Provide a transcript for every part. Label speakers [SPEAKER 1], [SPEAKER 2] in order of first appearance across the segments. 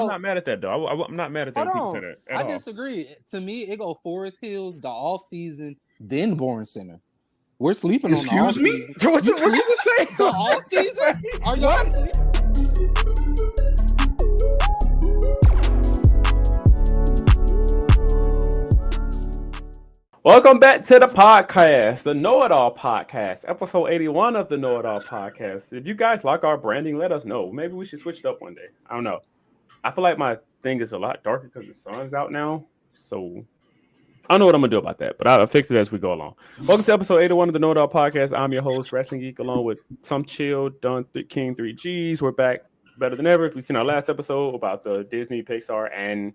[SPEAKER 1] I'm not mad at that though. I'm not mad at that
[SPEAKER 2] Hold
[SPEAKER 1] when people say
[SPEAKER 2] on.
[SPEAKER 1] that at
[SPEAKER 2] I
[SPEAKER 1] all.
[SPEAKER 2] disagree. To me, it go Forest Hills, the off season, then Bourne Center. We're sleeping on the off
[SPEAKER 3] Excuse me?
[SPEAKER 2] season.
[SPEAKER 1] What
[SPEAKER 2] You
[SPEAKER 1] you
[SPEAKER 2] sleep
[SPEAKER 1] just say?
[SPEAKER 2] the off season? Are y'all
[SPEAKER 3] What?
[SPEAKER 2] sleep?
[SPEAKER 1] Welcome back to the podcast, the Know It All Podcast, episode 81 of the Know It All Podcast. If you guys like our branding, let us know. Maybe we should switch it up one day. I don't know. I feel like my thing is a lot darker because the sun's out now. So I don't know what I'm gonna do about that, but I'll fix it as we go along. Welcome to episode 81 of the Know It All Podcast. I'm your host, Wrestling Geek, along with some chill, King 3Gs. We're back better than ever. If you've seen our last episode about the Disney, Pixar, and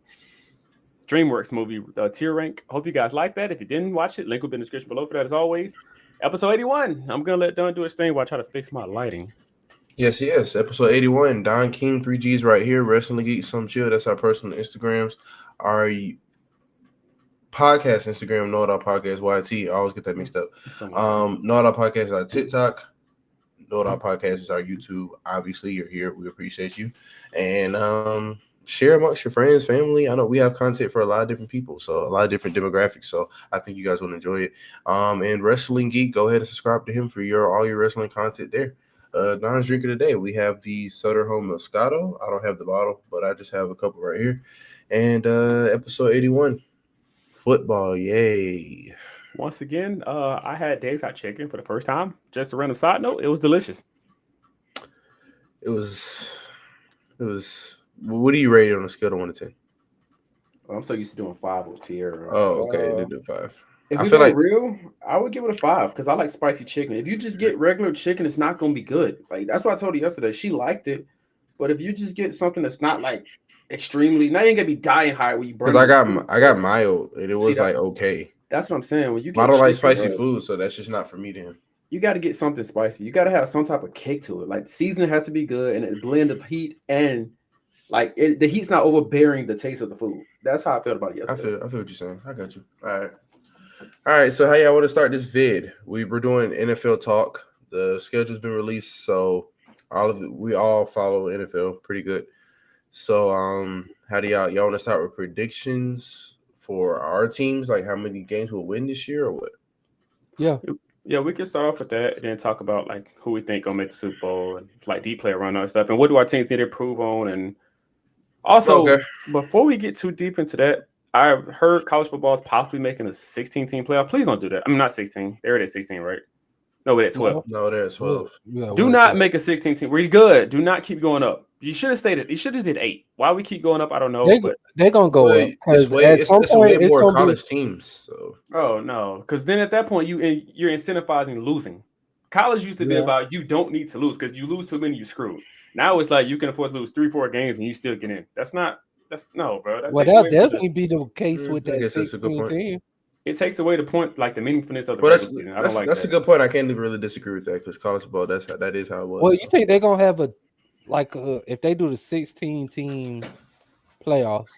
[SPEAKER 1] DreamWorks movie tier rank. Hope you guys like that. If you didn't watch it, link will be in the description below for that as always. Episode 81. I'm gonna let Don do his thing while I try to fix my lighting.
[SPEAKER 3] Yes. Episode 81. Don King, 3Gs right here. Wrestling Geek, some chill. That's our personal Instagrams. Our podcast Instagram, Know It All Podcast, YT. I always get that mixed up. Know It All Podcast is our TikTok. Know It All Podcast is our YouTube. Obviously, you're here. We appreciate you. And share amongst your friends, family. I know we have content for a lot of different people, so a lot of different demographics. So I think you guys will enjoy it. And Wrestling Geek, go ahead and subscribe to him for all your wrestling content there. Don's drink of the day. We have the Sutter Home Moscato. I don't have the bottle, but I just have a couple right here. And episode 81. Football, yay.
[SPEAKER 1] Once again, I had Dave's Hot Chicken for the first time. Just a random side note, it was delicious.
[SPEAKER 3] It was. What do you rate it on a scale of 1 to 10?
[SPEAKER 4] I'm so used to doing 5 with tier.
[SPEAKER 3] Oh, okay. They do 5.
[SPEAKER 4] If
[SPEAKER 3] I
[SPEAKER 4] we
[SPEAKER 3] feel
[SPEAKER 4] go
[SPEAKER 3] like
[SPEAKER 4] real, I would give it a 5 because I like spicy chicken. If you just get regular chicken, it's not gonna be good. Like that's what I told her yesterday. She liked it, but if you just get something that's not like extremely, now you ain't gonna be dying high when you burn.
[SPEAKER 3] because I got mild and it was like okay.
[SPEAKER 4] That's what I'm saying. When you get
[SPEAKER 3] I don't like
[SPEAKER 4] chicken,
[SPEAKER 3] spicy
[SPEAKER 4] bro,
[SPEAKER 3] food, so that's just not for me then.
[SPEAKER 4] you got to get something spicy. You got to have some type of kick to it. Like the seasoning has to be good and a blend of heat and like the heat's not overbearing the taste of the food. That's how I felt about it yesterday.
[SPEAKER 3] I feel what you're saying. I got you. All right. So how y'all want to start this vid? We're doing NFL talk. The schedule's been released, so we all follow NFL pretty good. So how do y'all want to start with predictions for our teams? Like how many games we'll win this year or what?
[SPEAKER 1] Yeah, we can start off with that and then talk about like who we think gonna make the Super Bowl and like deep play around and stuff. And what do our teams need to improve on? And also, before we get too deep into that, I've heard college football is possibly making a 16-team playoff. Please don't do that. I'm not 16. They're at 16, right? No, we're at 12.
[SPEAKER 3] No, they're at 12.
[SPEAKER 2] Yeah,
[SPEAKER 1] Do not make a 16-team. We're good. Do not keep going up. You should have stayed. You should have did 8. Why we keep going up, I don't know.
[SPEAKER 2] They're gonna go up because at some
[SPEAKER 3] it's
[SPEAKER 2] point
[SPEAKER 3] way
[SPEAKER 2] it's
[SPEAKER 3] more
[SPEAKER 2] gonna
[SPEAKER 3] college
[SPEAKER 2] be.
[SPEAKER 3] teams. So
[SPEAKER 1] Oh no, because then at that point you're incentivizing losing. College used to be about you don't need to lose because you lose too many, you screwed. Now it's like you can afford to lose 3-4 games and you still get in. That's no, bro.
[SPEAKER 2] That'll definitely be the case with that 16 team.
[SPEAKER 1] It takes away the point, like the meaningfulness of the regular season. I don't like
[SPEAKER 3] that's
[SPEAKER 1] that.
[SPEAKER 3] a good point. I can't really disagree with that because college football that is how it was.
[SPEAKER 2] Well, you think they're gonna have if they do the 16 team playoffs,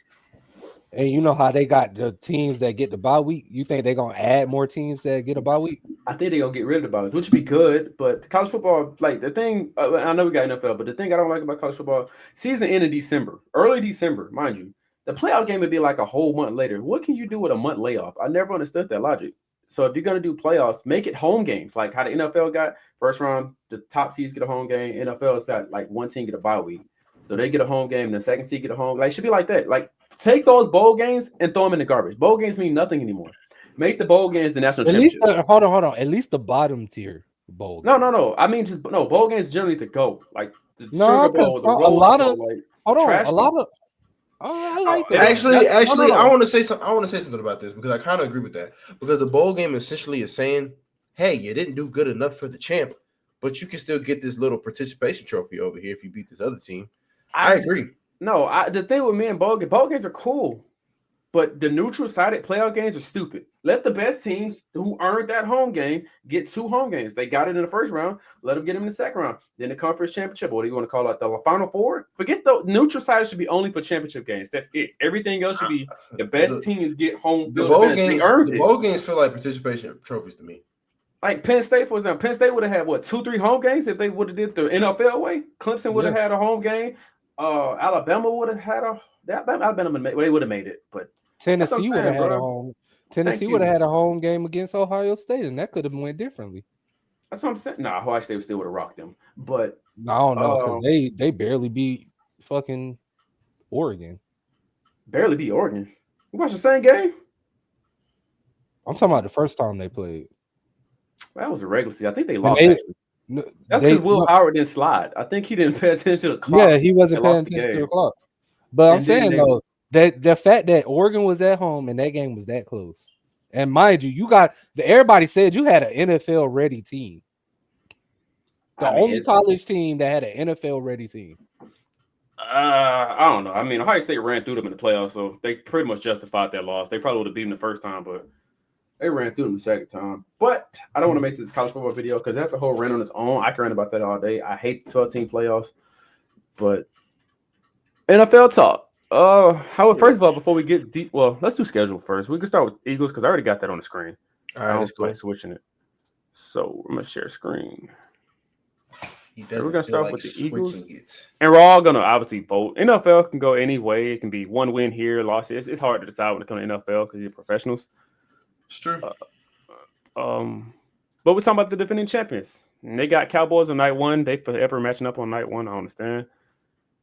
[SPEAKER 2] and you know how they got the teams that get the bye week, you think they're gonna add more teams that get a bye week?
[SPEAKER 4] I think they're gonna get rid of the buys, which would be good. But college football, like the thing, I know we got NFL, but the thing I don't like about college football, season end in December, early December, mind you. The playoff game would be like a whole month later. What can you do with a month layoff? I never understood that logic. So if you're gonna do playoffs, make it home games, like how the NFL got first round, the top seeds get a home game. NFL is that like one team get a bye week, so they get a home game, and the second seed get a home. Like it should be like that. Like take those bowl games and throw them in the garbage. Bowl games mean nothing anymore. Make the bowl games the national championship.
[SPEAKER 2] Hold on. At least the bottom tier bowl.
[SPEAKER 4] No. I mean, just no bowl games generally to go like the Sugar Bowl, the
[SPEAKER 2] a lot of
[SPEAKER 4] like,
[SPEAKER 2] hold on, a lot of. Oh, I like that.
[SPEAKER 3] Actually, I want to say something. I want to say something about this because I kind of agree with that. Because the bowl game essentially is saying, "Hey, you didn't do good enough for the champ, but you can still get this little participation trophy over here if you beat this other team." I agree.
[SPEAKER 4] No, the thing with me and bowl games are cool, but the neutral sided playoff games are stupid. Let the best teams who earned that home game get 2 home games. They got it in the first round. Let them get them in the second round. Then the conference championship. What do you want to call it? The Final Four? Forget the neutral side should be only for championship games. That's it. Everything else should be the best teams get home.
[SPEAKER 3] The bowl games feel like participation trophies to me.
[SPEAKER 4] Like Penn State, for example, Penn State would have had 2-3 home games if they would have did the NFL way. Clemson would have had a home game. Alabama would have had a that Alabama they would have made it, but that's what I'm
[SPEAKER 2] Tennessee would have
[SPEAKER 4] saying,
[SPEAKER 2] had a
[SPEAKER 4] bro.
[SPEAKER 2] home.
[SPEAKER 4] Thank
[SPEAKER 2] Tennessee would
[SPEAKER 4] you.
[SPEAKER 2] have had a home game against Ohio State, and that could have went differently.
[SPEAKER 4] That's what I'm saying. Nah, Ohio State still would have rocked them, but
[SPEAKER 2] I don't know because
[SPEAKER 4] um,
[SPEAKER 2] they barely beat fucking Oregon.
[SPEAKER 4] barely beat Oregon. We watched the same game.
[SPEAKER 2] I'm talking about the first time they played,
[SPEAKER 4] That was a regular season. I think they
[SPEAKER 2] and
[SPEAKER 4] lost actually. That's because
[SPEAKER 2] they
[SPEAKER 4] Will Howard didn't slide. I think he didn't pay attention to the
[SPEAKER 2] yeah,
[SPEAKER 4] clock
[SPEAKER 2] he
[SPEAKER 4] and
[SPEAKER 2] wasn't paying
[SPEAKER 4] lost the
[SPEAKER 2] attention to the
[SPEAKER 4] game.
[SPEAKER 2] clock. But I'm
[SPEAKER 4] And then
[SPEAKER 2] saying
[SPEAKER 4] they
[SPEAKER 2] though that the fact that Oregon was at home and that game was that close, and mind you, everybody said you had an NFL ready team. The only college team that had an NFL ready team.
[SPEAKER 4] I don't know. I mean, Ohio State ran through them in the playoffs, so they pretty much justified that loss. They probably would have beaten the first time, but they ran through them the second time. But I don't want to make this college football video because that's a whole rant on its own. I can rant about that all day. I hate the 12-team playoffs, but NFL talk. First of all, before we get deep, well, let's do schedule first. We can start with Eagles because I already got that on the screen.
[SPEAKER 3] All right, that's cool.
[SPEAKER 4] Switching it. So I'm gonna share screen.
[SPEAKER 3] We're
[SPEAKER 4] gonna start with the Eagles, and we're all gonna obviously vote. NFL can go any way. It can be one win here, loss. It's hard to decide when it comes to NFL because you're professionals.
[SPEAKER 3] It's true.
[SPEAKER 4] But we're talking about the defending champions. And they got Cowboys on night one. They forever matching up on night one. I understand.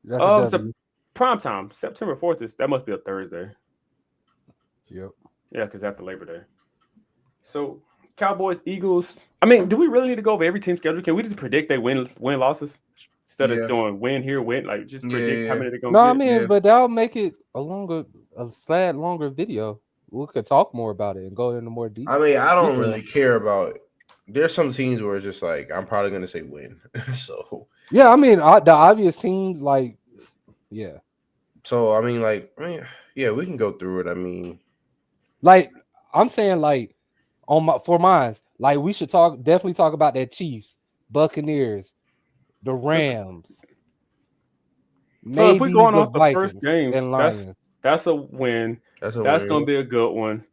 [SPEAKER 2] That's a W.
[SPEAKER 4] Prime time, September 4th. That must be a Thursday.
[SPEAKER 2] Yep.
[SPEAKER 4] Yeah, because after Labor Day. So Cowboys, Eagles. I mean, do we really need to go over every team's schedule? Can we just predict they win losses instead of doing win here, win? Like just predict how many they're gonna get?
[SPEAKER 2] No, I mean, but that'll make it a slight longer video. We could talk more about it and go into more detail.
[SPEAKER 3] I mean, I don't really care about it. There's some teams where it's just like I'm probably gonna say win. So
[SPEAKER 2] yeah, I mean the obvious teams like yeah.
[SPEAKER 3] So I mean, yeah, we can go through it. I mean,
[SPEAKER 2] like I'm saying, like for mine, like we should definitely talk about that Chiefs, Buccaneers, the Rams.
[SPEAKER 4] So if we're going off the
[SPEAKER 2] Vikings
[SPEAKER 4] first games,
[SPEAKER 2] and Lions,
[SPEAKER 4] that's a win. That's gonna be a good one.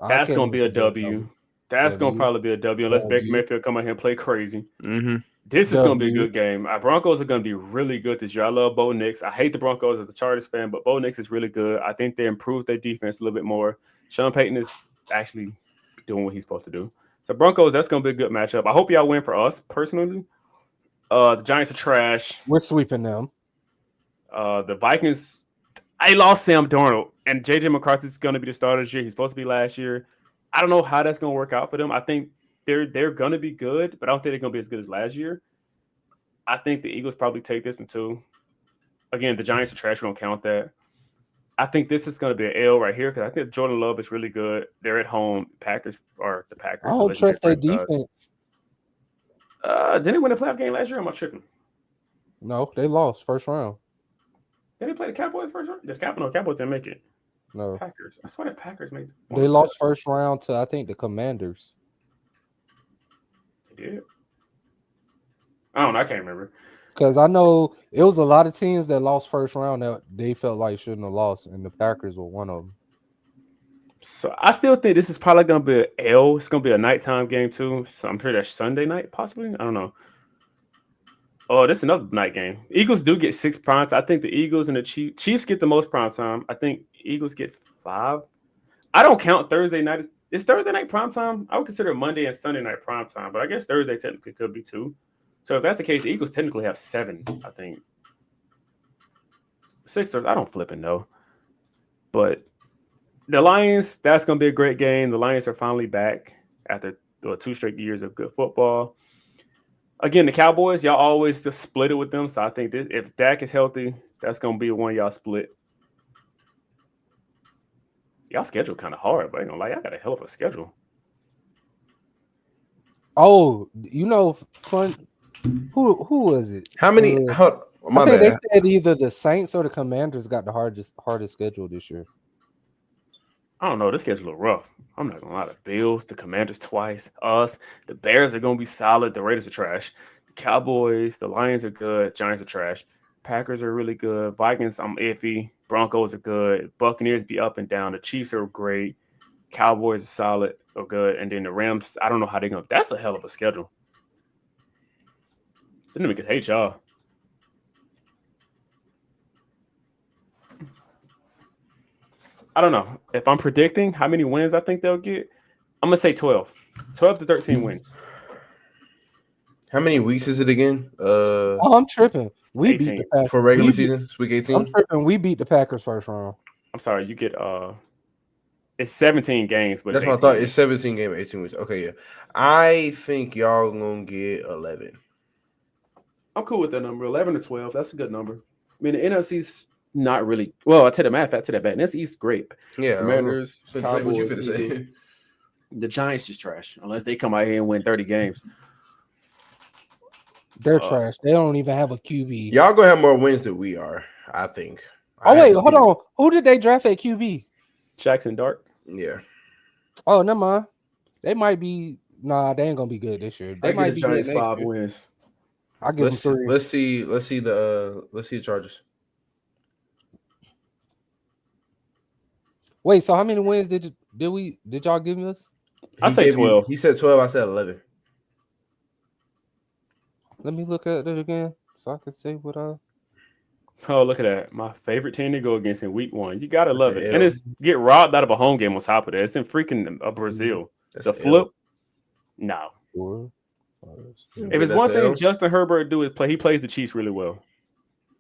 [SPEAKER 4] That's gonna be a W. That's gonna probably be a W unless Baker Mayfield come out here and play crazy.
[SPEAKER 3] Mm-hmm.
[SPEAKER 4] This is gonna be a good game. Our Broncos are gonna be really good this year. I love Bo Nix. I hate the Broncos as a Chargers fan, but Bo Nix is really good. I think they improved their defense a little bit more. Sean Payton is actually doing what he's supposed to do. So Broncos, that's gonna be a good matchup. I hope y'all win for us personally. The Giants are trash.
[SPEAKER 2] We're sweeping them.
[SPEAKER 4] The Vikings, I lost Sam Darnold, and JJ McCarthy is gonna be the starter this year. He's supposed to be last year. I don't know how that's gonna work out for them. I think they're gonna be good, but I don't think they're gonna be as good as last year. I think the Eagles probably take this one too. Again, the Giants are trash. We don't count that. I think this is gonna be an L right here because I think Jordan Love is really good. They're at home. Packers are the Packers.
[SPEAKER 2] I don't trust their defense.
[SPEAKER 4] Didn't they win a playoff game last year? Am I tripping?
[SPEAKER 2] No, they lost first round.
[SPEAKER 4] Did they play the Cowboys first round? Cowboys didn't make it.
[SPEAKER 2] No.
[SPEAKER 4] Packers. I swear the Packers made.
[SPEAKER 2] They lost first round to I think the Commanders.
[SPEAKER 4] They did. I don't know. I can't remember.
[SPEAKER 2] Because I know it was a lot of teams that lost first round that they felt like shouldn't have lost, and the Packers were one of them.
[SPEAKER 4] So I still think this is probably gonna be an L. It's gonna be a nighttime game too. So I'm sure that's Sunday night, possibly. I don't know. Oh, this is another night game. Eagles do get 6 primes. I think the Eagles and the Chiefs get the most prime time. I think Eagles get 5. I don't count Thursday night. Is Thursday night prime time? I would consider Monday and Sunday night prime time, but I guess Thursday technically could be 2. So if that's the case, the Eagles technically have 7, I think. 6, I don't flipping know. But the Lions, that's going to be a great game. The Lions are finally back after 2 straight years of good football. Again, the Cowboys, y'all always just split it with them. So I think if Dak is healthy, that's going to be one y'all split. Y'all schedule kind of hard, but I ain't gonna lie, y'all got a hell of a schedule.
[SPEAKER 2] Oh, fun. Who was it?
[SPEAKER 3] How many?
[SPEAKER 2] I think they said either the Saints or the Commanders got the hardest schedule this year.
[SPEAKER 4] I don't know. This schedule look rough. I'm not gonna lie. The Bills, the Commanders twice, us, the Bears are gonna be solid. The Raiders are trash. The Cowboys, the Lions are good. Giants are trash. Packers are really good. Vikings, I'm iffy. Broncos are good. Buccaneers be up and down. The Chiefs are great. Cowboys are solid or good. And then the Rams, I don't know how they're gonna. That's a hell of a schedule. Them niggas hate y'all.
[SPEAKER 1] I don't know if I'm predicting how many wins I think they'll get. I'm gonna say 12 to 13 wins.
[SPEAKER 3] How many weeks is it again?
[SPEAKER 2] Oh, I'm tripping. We beat
[SPEAKER 1] 18
[SPEAKER 2] the Packers.
[SPEAKER 3] For regular season, it's week 18.
[SPEAKER 2] I'm tripping. We beat the Packers first round.
[SPEAKER 1] I'm sorry, you get it's 17 games, but
[SPEAKER 3] That's
[SPEAKER 1] it's
[SPEAKER 3] what I
[SPEAKER 1] 18
[SPEAKER 3] thought.
[SPEAKER 1] weeks.
[SPEAKER 3] It's 17 game, 18 weeks. Okay, yeah. I think y'all gonna get 11.
[SPEAKER 4] I'm cool with that number. 11 to 12. That's a good number. I mean, the NFC's not really. Well, I tell you, matter of fact, to that bad. NFC East great.
[SPEAKER 3] Yeah,
[SPEAKER 4] Commanders,
[SPEAKER 3] I don't know. Say what you
[SPEAKER 4] Cowboys,
[SPEAKER 3] finna say.
[SPEAKER 4] Eagles. The Giants just trash unless they come out here and win 30 games.
[SPEAKER 2] They're trash. They don't even have a QB.
[SPEAKER 3] Y'all gonna have more wins than we are, I think.
[SPEAKER 2] Oh wait, hold on. Who did they draft at QB?
[SPEAKER 1] Jackson Dart.
[SPEAKER 3] Yeah.
[SPEAKER 2] Oh, never mind. They might be. Nah, they ain't gonna be good this year. They
[SPEAKER 4] I
[SPEAKER 2] might
[SPEAKER 4] give the
[SPEAKER 2] be
[SPEAKER 4] Giants
[SPEAKER 2] good next
[SPEAKER 4] 5
[SPEAKER 2] year.
[SPEAKER 4] wins.
[SPEAKER 2] I give them 3.
[SPEAKER 3] Let's see the Chargers.
[SPEAKER 2] Wait, so how many wins did y'all give us?
[SPEAKER 1] I say 12.
[SPEAKER 3] He said 12. I said 11.
[SPEAKER 2] Let me look at it again so I can say what I.
[SPEAKER 1] Oh, look at that. My favorite team to go against in week 1. You gotta love it.
[SPEAKER 3] L.
[SPEAKER 1] And it's get robbed out of a home game on top of that. It's in freaking Brazil.
[SPEAKER 3] That's
[SPEAKER 1] The
[SPEAKER 3] L.
[SPEAKER 1] flip. No.
[SPEAKER 2] 4, 5, 6.
[SPEAKER 1] If it's one thing Justin Herbert do is play, he plays the Chiefs really well.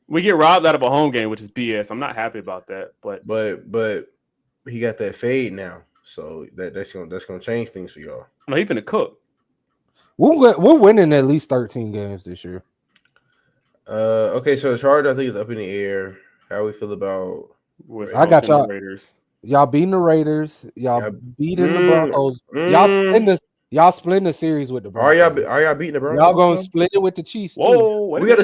[SPEAKER 1] We get robbed out of a home game, which is BS. I'm not happy about that. But
[SPEAKER 3] he got that fade now. So that's gonna change things for y'all.
[SPEAKER 1] no, he finna cook.
[SPEAKER 2] We're winning at least 13 games this year.
[SPEAKER 3] Okay, so the Chargers I think is up in the air. How we feel about?
[SPEAKER 2] I got y'all.
[SPEAKER 1] Raiders.
[SPEAKER 2] Y'all beating the Raiders. Y'all beating the Broncos. Y'all splitting the series with the Broncos.
[SPEAKER 3] Are y'all beating the Broncos?
[SPEAKER 2] Y'all gonna split it with the Chiefs too.
[SPEAKER 1] Whoa!
[SPEAKER 3] We got to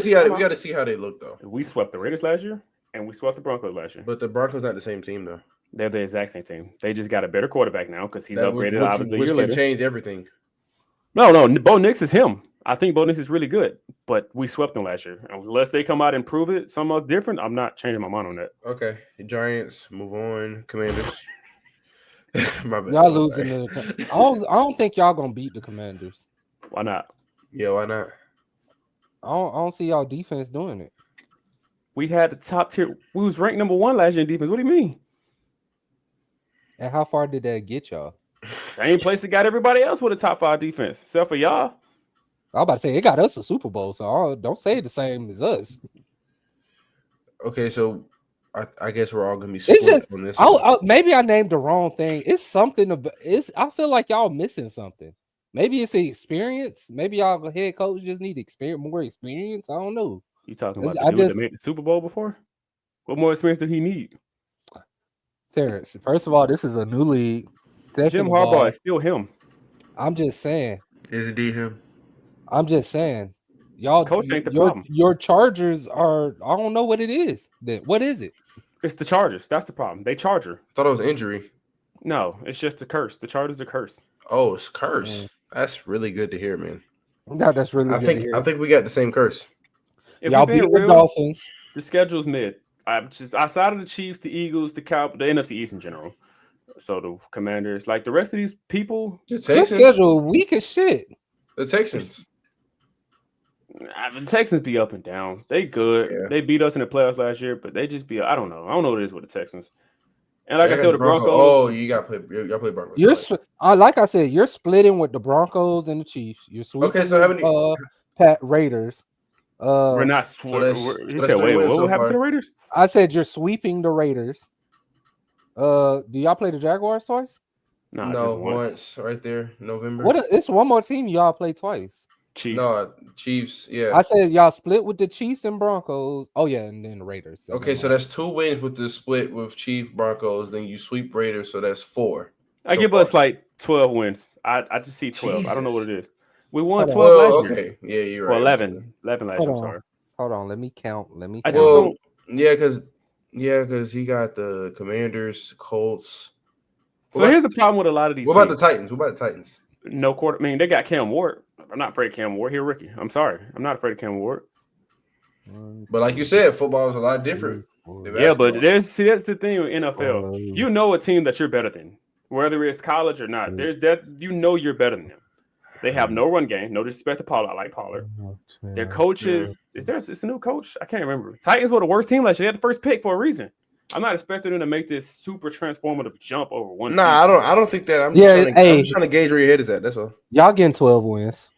[SPEAKER 3] see how they look though.
[SPEAKER 1] We swept the Raiders last year, and we swept the Broncos last year.
[SPEAKER 3] But the Broncos not the same team though.
[SPEAKER 1] They're the exact same team. They just got a better quarterback now because he's upgraded. Obviously,
[SPEAKER 3] which
[SPEAKER 1] a year
[SPEAKER 3] can
[SPEAKER 1] later.
[SPEAKER 3] change everything.
[SPEAKER 1] No, Bo Nix is him. I think Bo Nix is really good, but we swept them last year. Unless they come out and prove it something different, I'm not changing my mind on that.
[SPEAKER 3] Okay, the Giants move on. Commanders. My bad.
[SPEAKER 2] Y'all losing I don't think y'all gonna beat the Commanders.
[SPEAKER 1] Why not?
[SPEAKER 3] Yeah, why not?
[SPEAKER 2] I don't see y'all defense doing it.
[SPEAKER 1] We had the top tier. We was ranked number 1 last year in defense. What do you mean?
[SPEAKER 2] And how far did that get y'all?
[SPEAKER 1] Same place that got everybody else with a top 5 defense, except for y'all.
[SPEAKER 2] I was about to say it got us a Super Bowl, so don't say it the same as us.
[SPEAKER 3] Okay, so I guess we're all gonna be split on this.
[SPEAKER 2] Maybe I named the wrong thing. It's something about I feel like y'all missing something. Maybe it's the experience. Maybe y'all head coach just need more experience. I don't know.
[SPEAKER 1] You talking about the dude that made the Super Bowl before? What more experience do he need?
[SPEAKER 2] Terrence, first of all, this is a new league.
[SPEAKER 1] Jim Harbaugh is still him.
[SPEAKER 2] I'm just saying.
[SPEAKER 3] Is indeed him.
[SPEAKER 2] I'm just saying. Y'all,
[SPEAKER 1] coach ain't the problem.
[SPEAKER 2] Your Chargers are. I don't know what it is. What is it?
[SPEAKER 1] It's the Chargers. That's the problem. They Charger.
[SPEAKER 3] Thought it was injury.
[SPEAKER 1] No, it's just the curse. The Chargers are cursed.
[SPEAKER 3] Oh, it's curse. That's really good to hear, man.
[SPEAKER 2] That's really.
[SPEAKER 3] I think we got the same curse.
[SPEAKER 1] If
[SPEAKER 2] y'all beat the Dolphins.
[SPEAKER 1] The schedule's mid. I'm just outside of the Chiefs, the Eagles, the Cowboys, the NFC East in general. So the Commanders, like the rest of these people,
[SPEAKER 3] the Texans
[SPEAKER 2] schedule weak as shit.
[SPEAKER 3] The Texans.
[SPEAKER 1] The Texans be up and down. They good. Yeah. They beat us in the playoffs last year, but they just be. I don't know. I don't know what it is with the Texans. And like I said, the Broncos.
[SPEAKER 3] Oh, you got to play Broncos.
[SPEAKER 2] Like I said, you're splitting with the Broncos and the Chiefs. You're sweeping.
[SPEAKER 3] Okay, so how many?
[SPEAKER 2] Raiders.
[SPEAKER 1] We're not. You said, wait, what happened to the Raiders?
[SPEAKER 2] I said you're sweeping the Raiders. Do y'all play the Jaguars twice?
[SPEAKER 3] No, once right there, November.
[SPEAKER 2] It's one more team y'all play twice.
[SPEAKER 1] Chiefs.
[SPEAKER 3] No, Chiefs. Yeah,
[SPEAKER 2] I said y'all split with the Chiefs and Broncos. Oh yeah, and then the Raiders.
[SPEAKER 3] Okay, so that's 2 wins with the split with Chiefs, Broncos. Then you sweep Raiders, so that's 4.
[SPEAKER 1] I give us like 12 wins. I just see 12. Jesus. I don't know what it is. We won 12 last year.
[SPEAKER 3] Okay, yeah, you're right.
[SPEAKER 1] Well, 11 last year. I'm sorry.
[SPEAKER 2] Hold on, let me count.
[SPEAKER 1] I just don't.
[SPEAKER 3] Yeah, because he got the Commanders, Colts.
[SPEAKER 1] So here's the problem with a lot of these.
[SPEAKER 3] What about the Titans?
[SPEAKER 1] No quarter. I mean, they got Cam Ward. I'm not afraid of Cam Ward. He's a rookie. I'm sorry. I'm not afraid of Cam Ward.
[SPEAKER 3] But like you said, football is a lot different.
[SPEAKER 1] Yeah, but that's the thing with NFL. You know a team that you're better than, whether it's college or not. There's that you're better than them. They have no run game. No disrespect to Pollard. I like Pollard. Their coaches. It's a new coach. I can't remember. Titans were the worst team last year. They had the first pick for a reason. I'm not expecting him to make this super transformative jump over one.
[SPEAKER 3] Nah,
[SPEAKER 1] season.
[SPEAKER 3] I don't think that. I'm
[SPEAKER 2] Yeah,
[SPEAKER 3] just trying to gauge where your head is at. That's all.
[SPEAKER 2] Y'all getting 12 wins.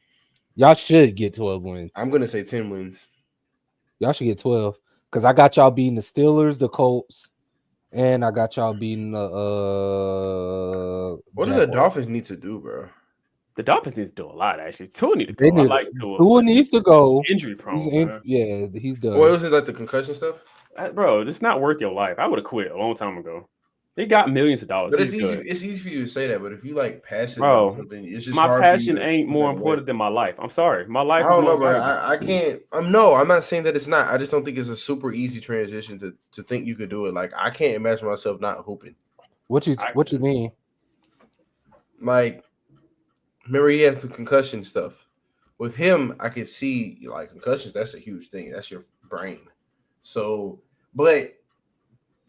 [SPEAKER 2] Y'all should get 12 wins.
[SPEAKER 3] I'm gonna say 10 wins.
[SPEAKER 2] Y'all should get 12 because I got y'all beating the Steelers, the Colts, and I got y'all beating the.
[SPEAKER 3] What do the Dolphins need to do, bro?
[SPEAKER 1] The Dolphins need to do a lot. Actually, Tua need to go. I like Tua.
[SPEAKER 2] Tua needs to go.
[SPEAKER 1] Injury prone.
[SPEAKER 2] He's done.
[SPEAKER 3] What was it like the concussion stuff?
[SPEAKER 1] Bro, it's not worth your life. I would have quit a long time ago. They got millions of dollars.
[SPEAKER 3] But it's easy. It's easy for you to say that. But if you like passionate
[SPEAKER 1] bro,
[SPEAKER 3] about something, it's just
[SPEAKER 1] my
[SPEAKER 3] hard
[SPEAKER 1] passion
[SPEAKER 3] for you
[SPEAKER 1] ain't more important than my life. I'm sorry, my life.
[SPEAKER 3] I don't know, bro. I can't. I'm not saying that it's not. I just don't think it's a super easy transition to think you could do it. Like I can't imagine myself not hooping.
[SPEAKER 2] What you mean?
[SPEAKER 3] Like, remember he has the concussion stuff. With him, I could see like concussions. That's a huge thing. That's your brain. So, but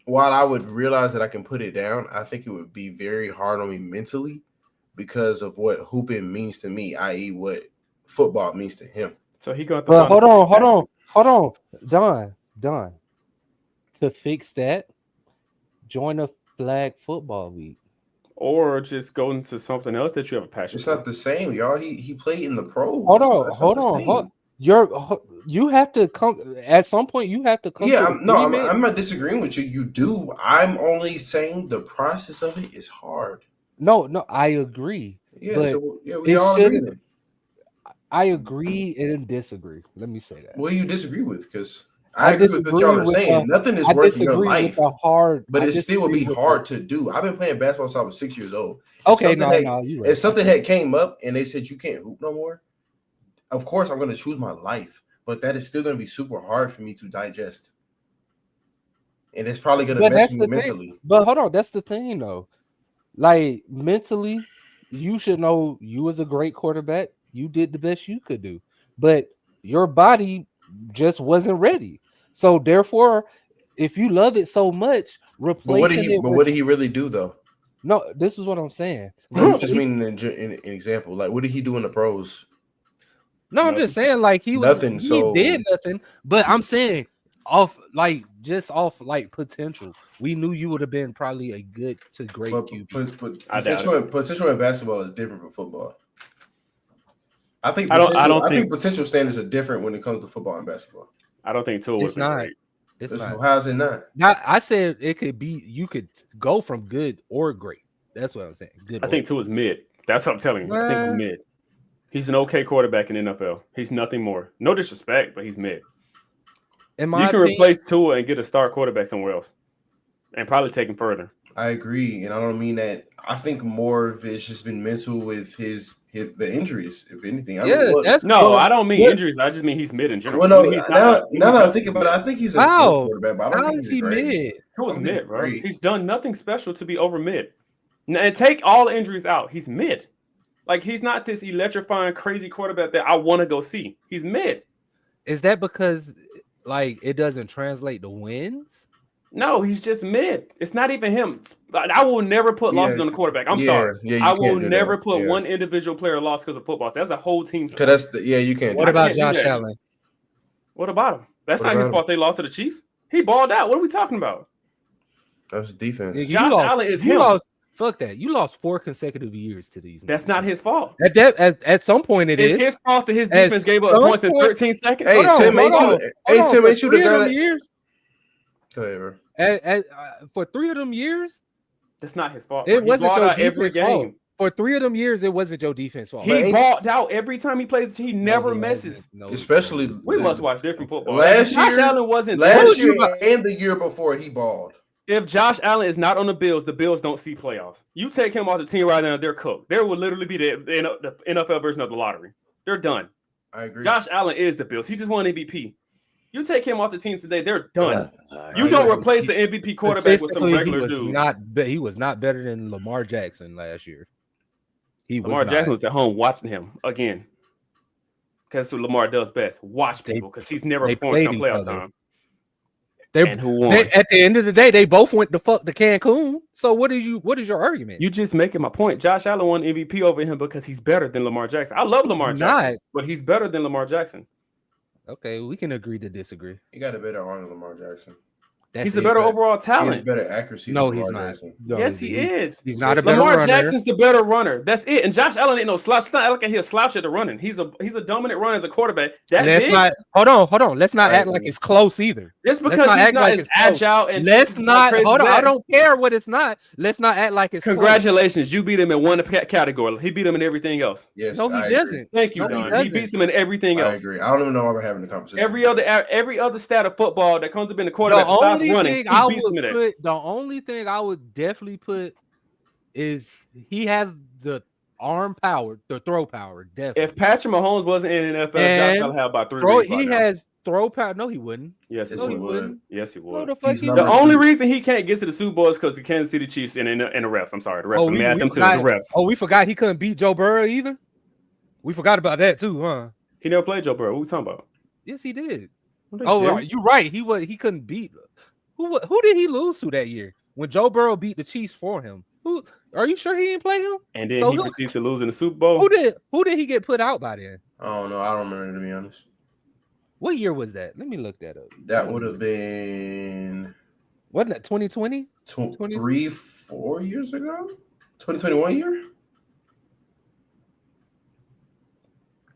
[SPEAKER 3] while I would realize that I can put it down, I think it would be very hard on me mentally because of what hooping means to me, i.e., what football means to him.
[SPEAKER 1] So he got.
[SPEAKER 2] But hold on, Don. To fix that, join a flag football league,
[SPEAKER 1] or just go into something else that you have a passion.
[SPEAKER 3] It's not the same, y'all. He played in the pros.
[SPEAKER 2] Hold on. You have to come at some point. You have to come.
[SPEAKER 3] Yeah, I'm not disagreeing with you. You do. I'm only saying the process of it is hard.
[SPEAKER 2] No, I agree.
[SPEAKER 3] Yeah, we all agree.
[SPEAKER 2] I agree and disagree. Let me say that.
[SPEAKER 3] What do you disagree with? Because I agree with what y'all are saying. Nothing is worth your life. But it still would be hard to do. I've been playing basketball since I was 6 years old.
[SPEAKER 2] Okay,
[SPEAKER 3] if something had came up and they said you can't hoop no more, of course I'm going to choose my life. But that is still going to be super hard for me to digest. And it's probably going to mess me mentally.
[SPEAKER 2] But hold on, that's the thing though. Like mentally, you should know you was a great quarterback. You did the best you could do. But your body just wasn't ready. So therefore, if you love it so much, replacing it.
[SPEAKER 3] But what did he really do though?
[SPEAKER 2] No, this is what I'm saying.
[SPEAKER 3] I'm just meaning an example. Like, what did he do in the pros?
[SPEAKER 2] No, I'm just saying, like he did nothing. But I'm saying off potential. We knew you would have been probably a good to great QB.
[SPEAKER 3] Potential in basketball is different from football. I think potential standards are different when it comes to football and basketball.
[SPEAKER 1] I don't think Tua was great.
[SPEAKER 2] It's not.
[SPEAKER 3] How's it not?
[SPEAKER 2] Now, I said it could be. You could go from good or great. That's what I'm saying. Good.
[SPEAKER 1] I think Tua's mid. That's what I'm telling you. I think he's mid. He's an okay quarterback in the NFL. He's nothing more. No disrespect, but he's mid. You can replace Tua and get a star quarterback somewhere else, and probably take him further.
[SPEAKER 3] I agree, and I don't mean that. I think more of it's just been mental with the injuries, if anything. I
[SPEAKER 1] don't mean injuries. I just mean he's mid in general.
[SPEAKER 3] Well, now that I think about it, I think he's a good quarterback, but I don't think he's
[SPEAKER 2] mid.
[SPEAKER 1] Tua's mid, bro. He's done nothing special to be over mid. And take all the injuries out. He's mid. Like, he's not this electrifying, crazy quarterback that I want to go see. He's mid.
[SPEAKER 2] Is that because, like, it doesn't translate to wins?
[SPEAKER 1] No, he's just mid. It's not even him. I will never put losses on the quarterback. I'm sorry. I will never put one individual player lost because of football. That's a whole team.
[SPEAKER 3] You can't.
[SPEAKER 2] What about Josh Allen?
[SPEAKER 1] What about him? That's not his fault they lost to the Chiefs. He balled out. What are we talking about?
[SPEAKER 3] That's defense.
[SPEAKER 1] Josh Allen is him.
[SPEAKER 2] Fuck that. You lost 4 consecutive years to these.
[SPEAKER 1] That's not his fault.
[SPEAKER 2] At some point, it is.
[SPEAKER 1] It's his fault that his defense gave up points in 13 seconds.
[SPEAKER 3] Hey, Tim, ain't you the guy?
[SPEAKER 2] Years?
[SPEAKER 3] Go ahead, bro.
[SPEAKER 2] For 3 of them years,
[SPEAKER 1] that's not his fault.
[SPEAKER 2] It wasn't your defense fault. For 3 of them years, it wasn't your defense fault.
[SPEAKER 1] He balled out every time he plays. He never messes.
[SPEAKER 3] Especially
[SPEAKER 1] we must watch different football.
[SPEAKER 3] Last year and the year before, he balled.
[SPEAKER 1] If Josh Allen is not on the Bills don't see playoffs. You take him off the team right now, they're cooked. There will literally be the NFL version of the lottery. They're done.
[SPEAKER 3] I agree.
[SPEAKER 1] Josh Allen is the Bills. He just won MVP. You take him off the team today, they're done. You don't replace the MVP quarterback with some regular dude.
[SPEAKER 2] He was not better than Lamar Jackson last year.
[SPEAKER 1] Lamar Jackson was at home watching him again. Because Lamar does best. Watch people because he's never performed in playoff time. Who won?
[SPEAKER 2] At the end of the day, they both went to Cancun. So what is your argument?
[SPEAKER 1] You just making my point. Josh Allen won MVP over him because he's better than Lamar Jackson. I love Lamar Jackson, but he's better than Lamar Jackson.
[SPEAKER 2] Okay, we can agree to disagree.
[SPEAKER 3] He got a better arm than Lamar Jackson.
[SPEAKER 1] He's a better overall
[SPEAKER 3] He has
[SPEAKER 1] talent.
[SPEAKER 3] better accuracy.
[SPEAKER 2] No,
[SPEAKER 3] than
[SPEAKER 2] he's
[SPEAKER 3] Lamar
[SPEAKER 2] not.
[SPEAKER 3] Jackson.
[SPEAKER 2] No,
[SPEAKER 1] Yes, he is.
[SPEAKER 2] He's not a better
[SPEAKER 1] Lamar
[SPEAKER 2] runner.
[SPEAKER 1] Jackson's the better runner. That's it. And Josh Allen ain't no slouch. It's not like he's a slouch at the running. He's a dominant runner as a quarterback.
[SPEAKER 2] Hold on. Let's not act like it's close either.
[SPEAKER 1] Just because he's not as agile and
[SPEAKER 2] let's not hold on. I don't care what it's not. Let's not act like it's
[SPEAKER 1] congratulations. You beat him in one category. He beat him in everything else.
[SPEAKER 3] Yes,
[SPEAKER 2] no, he doesn't.
[SPEAKER 1] Thank you, Don. He beats him in everything else.
[SPEAKER 3] I agree. I don't even know why we're having the conversation.
[SPEAKER 1] Every other stat of football that comes up in the quarterback besides running, he beats him in it.
[SPEAKER 2] The only thing I would definitely put is he has the arm power, the throw power. Definitely.
[SPEAKER 1] If Patrick Mahomes wasn't in the NFL, Josh Allen had about 3 rings.
[SPEAKER 2] He has throw power. No, he wouldn't.
[SPEAKER 1] Yes, he would. Yes, he would.
[SPEAKER 2] The
[SPEAKER 1] only reason he can't get to the Super Bowl is because the Kansas City Chiefs and the refs. I'm sorry, the refs. The refs.
[SPEAKER 2] Oh, we forgot he couldn't beat Joe Burrow either. We forgot about that too, huh?
[SPEAKER 1] He never played Joe Burrow. What are we talking about?
[SPEAKER 2] Yes, he did. You're right. He couldn't beat. Who did he lose to that year when Joe Burrow beat the Chiefs for him? Who are you sure he didn't play him?
[SPEAKER 1] And then he proceeds to lose in the Super Bowl.
[SPEAKER 2] Who did he get put out by then?
[SPEAKER 3] I don't know. I don't remember, to be honest.
[SPEAKER 2] What year was that? Let me look that up.
[SPEAKER 3] That would have been,
[SPEAKER 2] wasn't that 2020?
[SPEAKER 3] 4 years ago? 2021 year?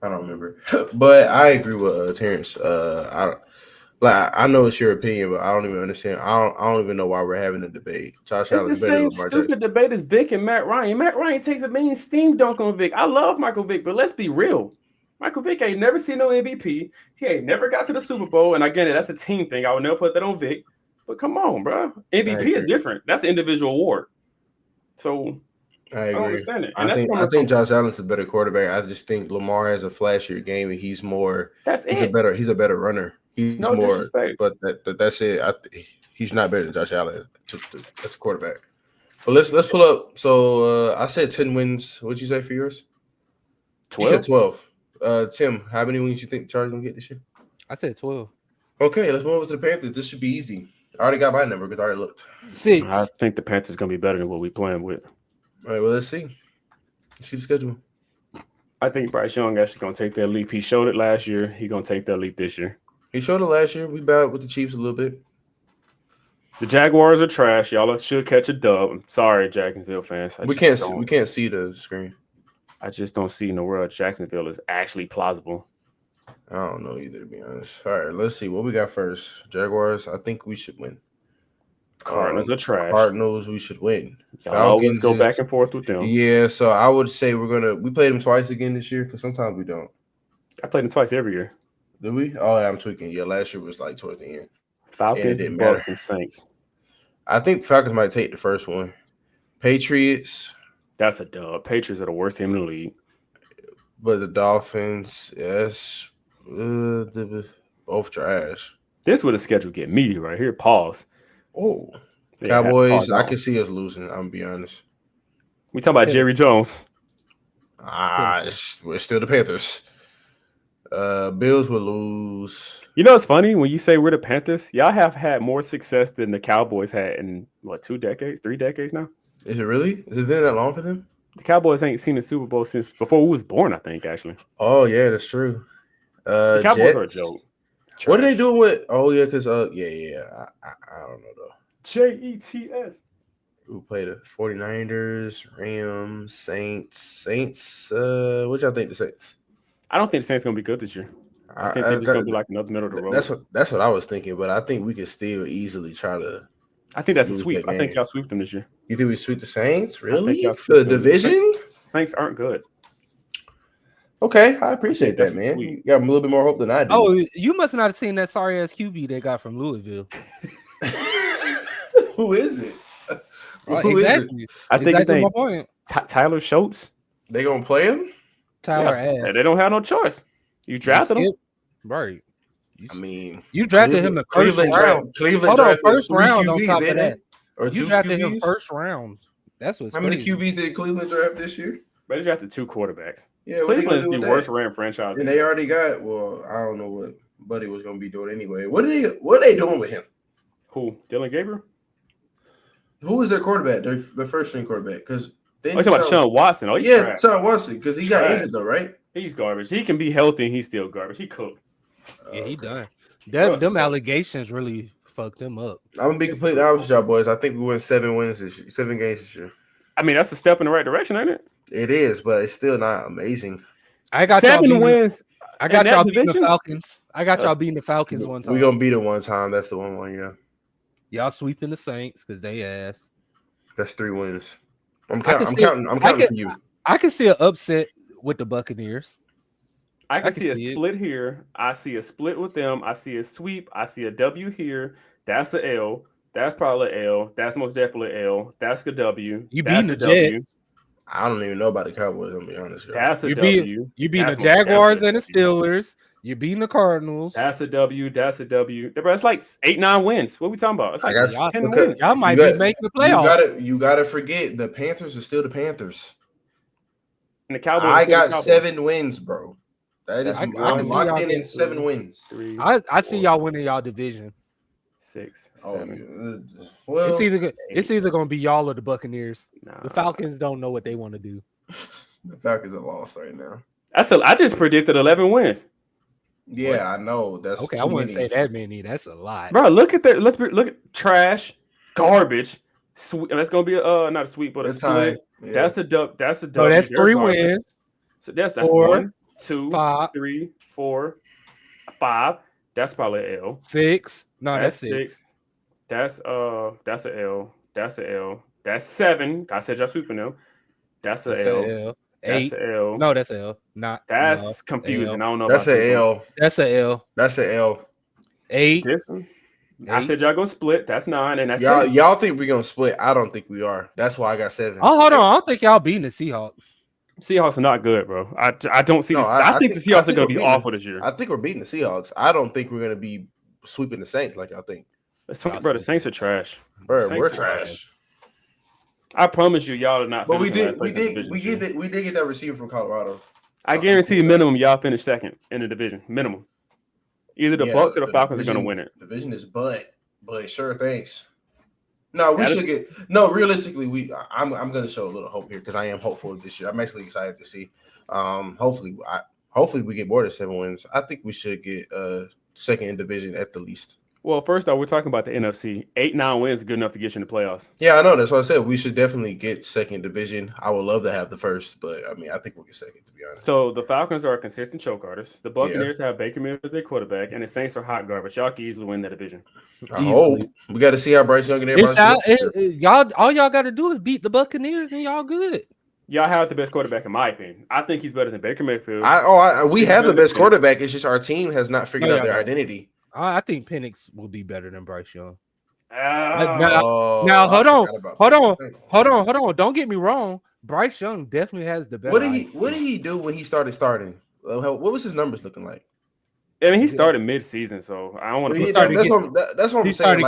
[SPEAKER 3] I don't remember. But I agree with Terrence. I know it's your opinion, but I don't even understand. I don't even know why we're having a debate. Josh Allen
[SPEAKER 1] is the same stupid debate as Vic and Matt Ryan. Matt Ryan takes a mean steam dunk on Vic. I love Michael Vick, but let's be real. Michael Vick ain't never seen no MVP. He ain't never got to the Super Bowl. And again, that's a team thing. I would never put that on Vic. But come on, bro. MVP is different. That's an individual award. So
[SPEAKER 3] I
[SPEAKER 1] don't understand it.
[SPEAKER 3] And I think Josh Allen's a better quarterback. I just think Lamar has a flashier game, and he's more. He's a better runner. He's no more. Disrespect. But that's it. He's not better than Josh Allen. That's a quarterback. But let's pull up. So I said 10 wins. What'd you say for yours?
[SPEAKER 1] 12.
[SPEAKER 3] You said 12. Tim, how many wins you think the Chargers gonna get this year?
[SPEAKER 2] I said 12.
[SPEAKER 3] Okay, let's move over to the Panthers. This should be easy. I already got my number because I already looked.
[SPEAKER 2] 6.
[SPEAKER 1] I think the Panthers gonna be better than what we playing with.
[SPEAKER 3] All right, well, let's see. Let's see the schedule.
[SPEAKER 1] I think Bryce Young actually gonna take that leap. He showed it last year. He gonna take that leap this year.
[SPEAKER 3] He showed it last year. We battled with the Chiefs a little bit.
[SPEAKER 1] The Jaguars are trash. Y'all should catch a dub. I'm sorry, Jacksonville fans.
[SPEAKER 3] We can't see the screen.
[SPEAKER 1] I just don't see in the world Jacksonville is actually plausible.
[SPEAKER 3] I don't know either, to be honest. All right, let's see what we got first. Jaguars, I think we should win.
[SPEAKER 1] Cardinals are trash.
[SPEAKER 3] Cardinals, we should win.
[SPEAKER 1] Falcons go back and forth with them.
[SPEAKER 3] Yeah, so I would say we played them twice again this year because sometimes we don't.
[SPEAKER 1] I played them twice every year.
[SPEAKER 3] Did we? Oh, yeah, I'm tweaking. Yeah, last year was like towards the end.
[SPEAKER 1] Falcons, Bucks, and Saints.
[SPEAKER 3] I think Falcons might take the first one. Patriots.
[SPEAKER 1] That's a dub. Patriots are the worst team in the league.
[SPEAKER 3] But the Dolphins, yes. Both trash.
[SPEAKER 1] This would the schedule get meaty right here. Pause.
[SPEAKER 3] Oh. Cowboys, I can see us losing, I'm going to be honest.
[SPEAKER 1] We talking about Jerry Jones.
[SPEAKER 3] We're still the Panthers. Bills will lose.
[SPEAKER 1] You know, it's funny when you say we're the Panthers. Y'all have had more success than the Cowboys had in, 2 decades, 3 decades now?
[SPEAKER 3] Is it really? Is it been that long for them?
[SPEAKER 1] The Cowboys ain't seen the Super Bowl since before we was born, I think, actually.
[SPEAKER 3] Oh, yeah, that's true.
[SPEAKER 1] The Cowboys are a joke.
[SPEAKER 3] Trash. What are they doing with? Oh, yeah, because, I don't know, though.
[SPEAKER 1] Jets.
[SPEAKER 3] Who played the 49ers, Rams, Saints. What y'all think the Saints?
[SPEAKER 1] I don't think the Saints going to be good this year. I think they're just going to be like another middle of the road.
[SPEAKER 3] That's what I was thinking, but I think we could still easily try to.
[SPEAKER 1] I think that's a sweep. I think y'all sweep them this year.
[SPEAKER 3] You think we sweep the Saints? Really? For the division?
[SPEAKER 1] Saints aren't good.
[SPEAKER 3] Okay, I appreciate that, man. You got a little bit more hope than I do.
[SPEAKER 2] Oh, you must not have seen that sorry ass QB they got from Louisville.
[SPEAKER 3] Who is it?
[SPEAKER 2] Exactly.
[SPEAKER 1] I think exactly my point. Tyler Schultz.
[SPEAKER 3] They gonna play him?
[SPEAKER 2] Tyler ass.
[SPEAKER 1] They don't have no choice. You drafted him,
[SPEAKER 2] right?
[SPEAKER 3] I mean,
[SPEAKER 2] you drafted him the first round.
[SPEAKER 3] Cleveland
[SPEAKER 2] first round on top of that.
[SPEAKER 3] Or
[SPEAKER 2] you drafted him first round. That's what's
[SPEAKER 3] how many QBs did Cleveland draft this year?
[SPEAKER 1] But they drafted 2 quarterbacks.
[SPEAKER 3] Yeah,
[SPEAKER 1] Cleveland is the worst ran franchise.
[SPEAKER 3] And they already got. Well, I don't know what Buddy was gonna be doing anyway. What are they doing with him?
[SPEAKER 1] Who? Dylan Gabriel?
[SPEAKER 3] Who was their quarterback? Their first string quarterback? Because
[SPEAKER 1] you talking about Sean Watson? Oh,
[SPEAKER 3] yeah, Sean Watson. Because he got injured though, right?
[SPEAKER 1] He's garbage. He can be healthy and he's still garbage. He cooked.
[SPEAKER 2] Yeah, he done. Them allegations really fuck them up.
[SPEAKER 3] I'm gonna be completely honest with y'all, boys. I think we win 7 games this year.
[SPEAKER 1] I mean, that's a step in the right direction, ain't it?
[SPEAKER 3] It is, but it's still not amazing.
[SPEAKER 2] I got
[SPEAKER 1] 7 wins.
[SPEAKER 2] I got
[SPEAKER 1] in
[SPEAKER 2] y'all
[SPEAKER 1] that
[SPEAKER 2] beating the
[SPEAKER 1] division?
[SPEAKER 2] Falcons. I got y'all beating the Falcons one time.
[SPEAKER 3] We're gonna beat it one time. That's the one, yeah.
[SPEAKER 2] Y'all sweeping the Saints because they ass.
[SPEAKER 3] That's 3 wins. I'm
[SPEAKER 2] I can
[SPEAKER 3] counting for you.
[SPEAKER 2] I can see an upset with the Buccaneers.
[SPEAKER 1] I can see a
[SPEAKER 2] see it.
[SPEAKER 1] split here. I see a split with them. I see a sweep. I see a W here. That's a L. That's probably an L. That's most definitely an L. That's a W.
[SPEAKER 2] You
[SPEAKER 1] That's
[SPEAKER 2] beating the
[SPEAKER 1] a W.
[SPEAKER 2] Jets.
[SPEAKER 3] I don't even know about the Cowboys. I'm gonna be honest. Y'all.
[SPEAKER 1] That's a
[SPEAKER 2] You
[SPEAKER 1] W.
[SPEAKER 2] beating the
[SPEAKER 1] That's most
[SPEAKER 2] Jaguars
[SPEAKER 1] definitely
[SPEAKER 2] and
[SPEAKER 1] a
[SPEAKER 2] the
[SPEAKER 1] W.
[SPEAKER 2] Steelers. You beating the Cardinals.
[SPEAKER 1] That's a W. That's a W. It's like 8-9 wins. What are we talking about? It's like
[SPEAKER 3] I got
[SPEAKER 1] 10 wins.
[SPEAKER 2] Y'all might be making the playoffs.
[SPEAKER 3] You gotta forget the Panthers are still the Panthers.
[SPEAKER 1] And the Cowboys.
[SPEAKER 3] I got 7 wins, bro. That is
[SPEAKER 2] I'm
[SPEAKER 3] locked in 7 wins.
[SPEAKER 1] 3,
[SPEAKER 2] I see y'all winning y'all division.
[SPEAKER 1] 6,
[SPEAKER 3] Oh,
[SPEAKER 1] 7.
[SPEAKER 3] yeah. Well,
[SPEAKER 2] it's either gonna be y'all or the Buccaneers.
[SPEAKER 1] Nah.
[SPEAKER 2] The Falcons don't know what they want to do.
[SPEAKER 3] The Falcons are lost right now.
[SPEAKER 1] I just predicted 11 wins.
[SPEAKER 3] Yeah, I know. That's
[SPEAKER 2] okay.
[SPEAKER 3] too
[SPEAKER 2] I wouldn't
[SPEAKER 3] many.
[SPEAKER 2] say that many. That's a lot,
[SPEAKER 1] Bro, look at that. Look at trash, garbage. Sweet. That's gonna be not a sweep, but a split.
[SPEAKER 3] Yeah.
[SPEAKER 1] That's a dub. That's a
[SPEAKER 2] So
[SPEAKER 1] W.
[SPEAKER 2] that's
[SPEAKER 1] They're
[SPEAKER 2] 3
[SPEAKER 1] garbage.
[SPEAKER 2] wins.
[SPEAKER 1] So that's
[SPEAKER 2] 4,
[SPEAKER 1] 1, 2,
[SPEAKER 2] 5.
[SPEAKER 1] 3, 4, 5. That's probably an L.
[SPEAKER 2] 6. No, that's 6.
[SPEAKER 1] That's an L. That's an L. That's 7. I said y'all sweeping them. That's an L.
[SPEAKER 2] 8.
[SPEAKER 1] That's an L.
[SPEAKER 2] No, that's L.
[SPEAKER 1] That's confusing.
[SPEAKER 2] L.
[SPEAKER 1] I don't know.
[SPEAKER 3] That's
[SPEAKER 1] about
[SPEAKER 3] an L.
[SPEAKER 2] That's a L.
[SPEAKER 3] That's an L.
[SPEAKER 2] 8.
[SPEAKER 1] This one. I said y'all gonna split. That's 9, and that's
[SPEAKER 3] y'all think we're gonna split. I don't think we are. That's why I got 7.
[SPEAKER 2] Oh, hold on. I don't think y'all beating the Seahawks.
[SPEAKER 1] Seahawks are not good, bro. I don't see this. I think the Seahawks are going to be awful this year.
[SPEAKER 3] I think we're beating the Seahawks. I don't think we're going to be sweeping the Saints like y'all think.
[SPEAKER 1] Bro, the Saints are trash.
[SPEAKER 3] Bro, we're trash.
[SPEAKER 1] I promise you, y'all are not.
[SPEAKER 3] But we did get that receiver from Colorado.
[SPEAKER 1] I guarantee minimum y'all finish second in the division. Minimum. Either the Bucs or the Falcons are going to win it.
[SPEAKER 3] Division is but sure, thanks. No, we should get realistically, I'm gonna show a little hope here because I am hopeful this year. I'm actually excited to see. Hopefully we get more than 7 wins. I think we should get second in division at the least.
[SPEAKER 1] Well, first off, we're talking about the NFC. 8-9 wins is good enough to get you in the playoffs.
[SPEAKER 3] Yeah, I know. That's what I said. We should definitely get second division. I would love to have the first, but I mean, I think we'll get second, to be honest.
[SPEAKER 1] So the Falcons are consistent choke artists. The Buccaneers have Baker Mayfield as their quarterback, and the Saints are hot garbage. Y'all can easily win that division.
[SPEAKER 3] I hope. We got to see how Bryce Young and everybody.
[SPEAKER 2] All y'all got to do is beat the Buccaneers, and y'all good.
[SPEAKER 1] Y'all have the best quarterback, in my opinion. I think he's better than Baker Mayfield.
[SPEAKER 3] We have the best quarterback. It's just our team has not figured out their identity.
[SPEAKER 2] I think Penix will be better than Bryce Young.
[SPEAKER 3] Now,
[SPEAKER 2] hold on. Don't get me wrong. Bryce Young definitely has the best.
[SPEAKER 3] What did he do when he started starting? What was his numbers looking like?
[SPEAKER 1] I mean, he started mid-season, so I don't want to.
[SPEAKER 3] That's what I'm saying.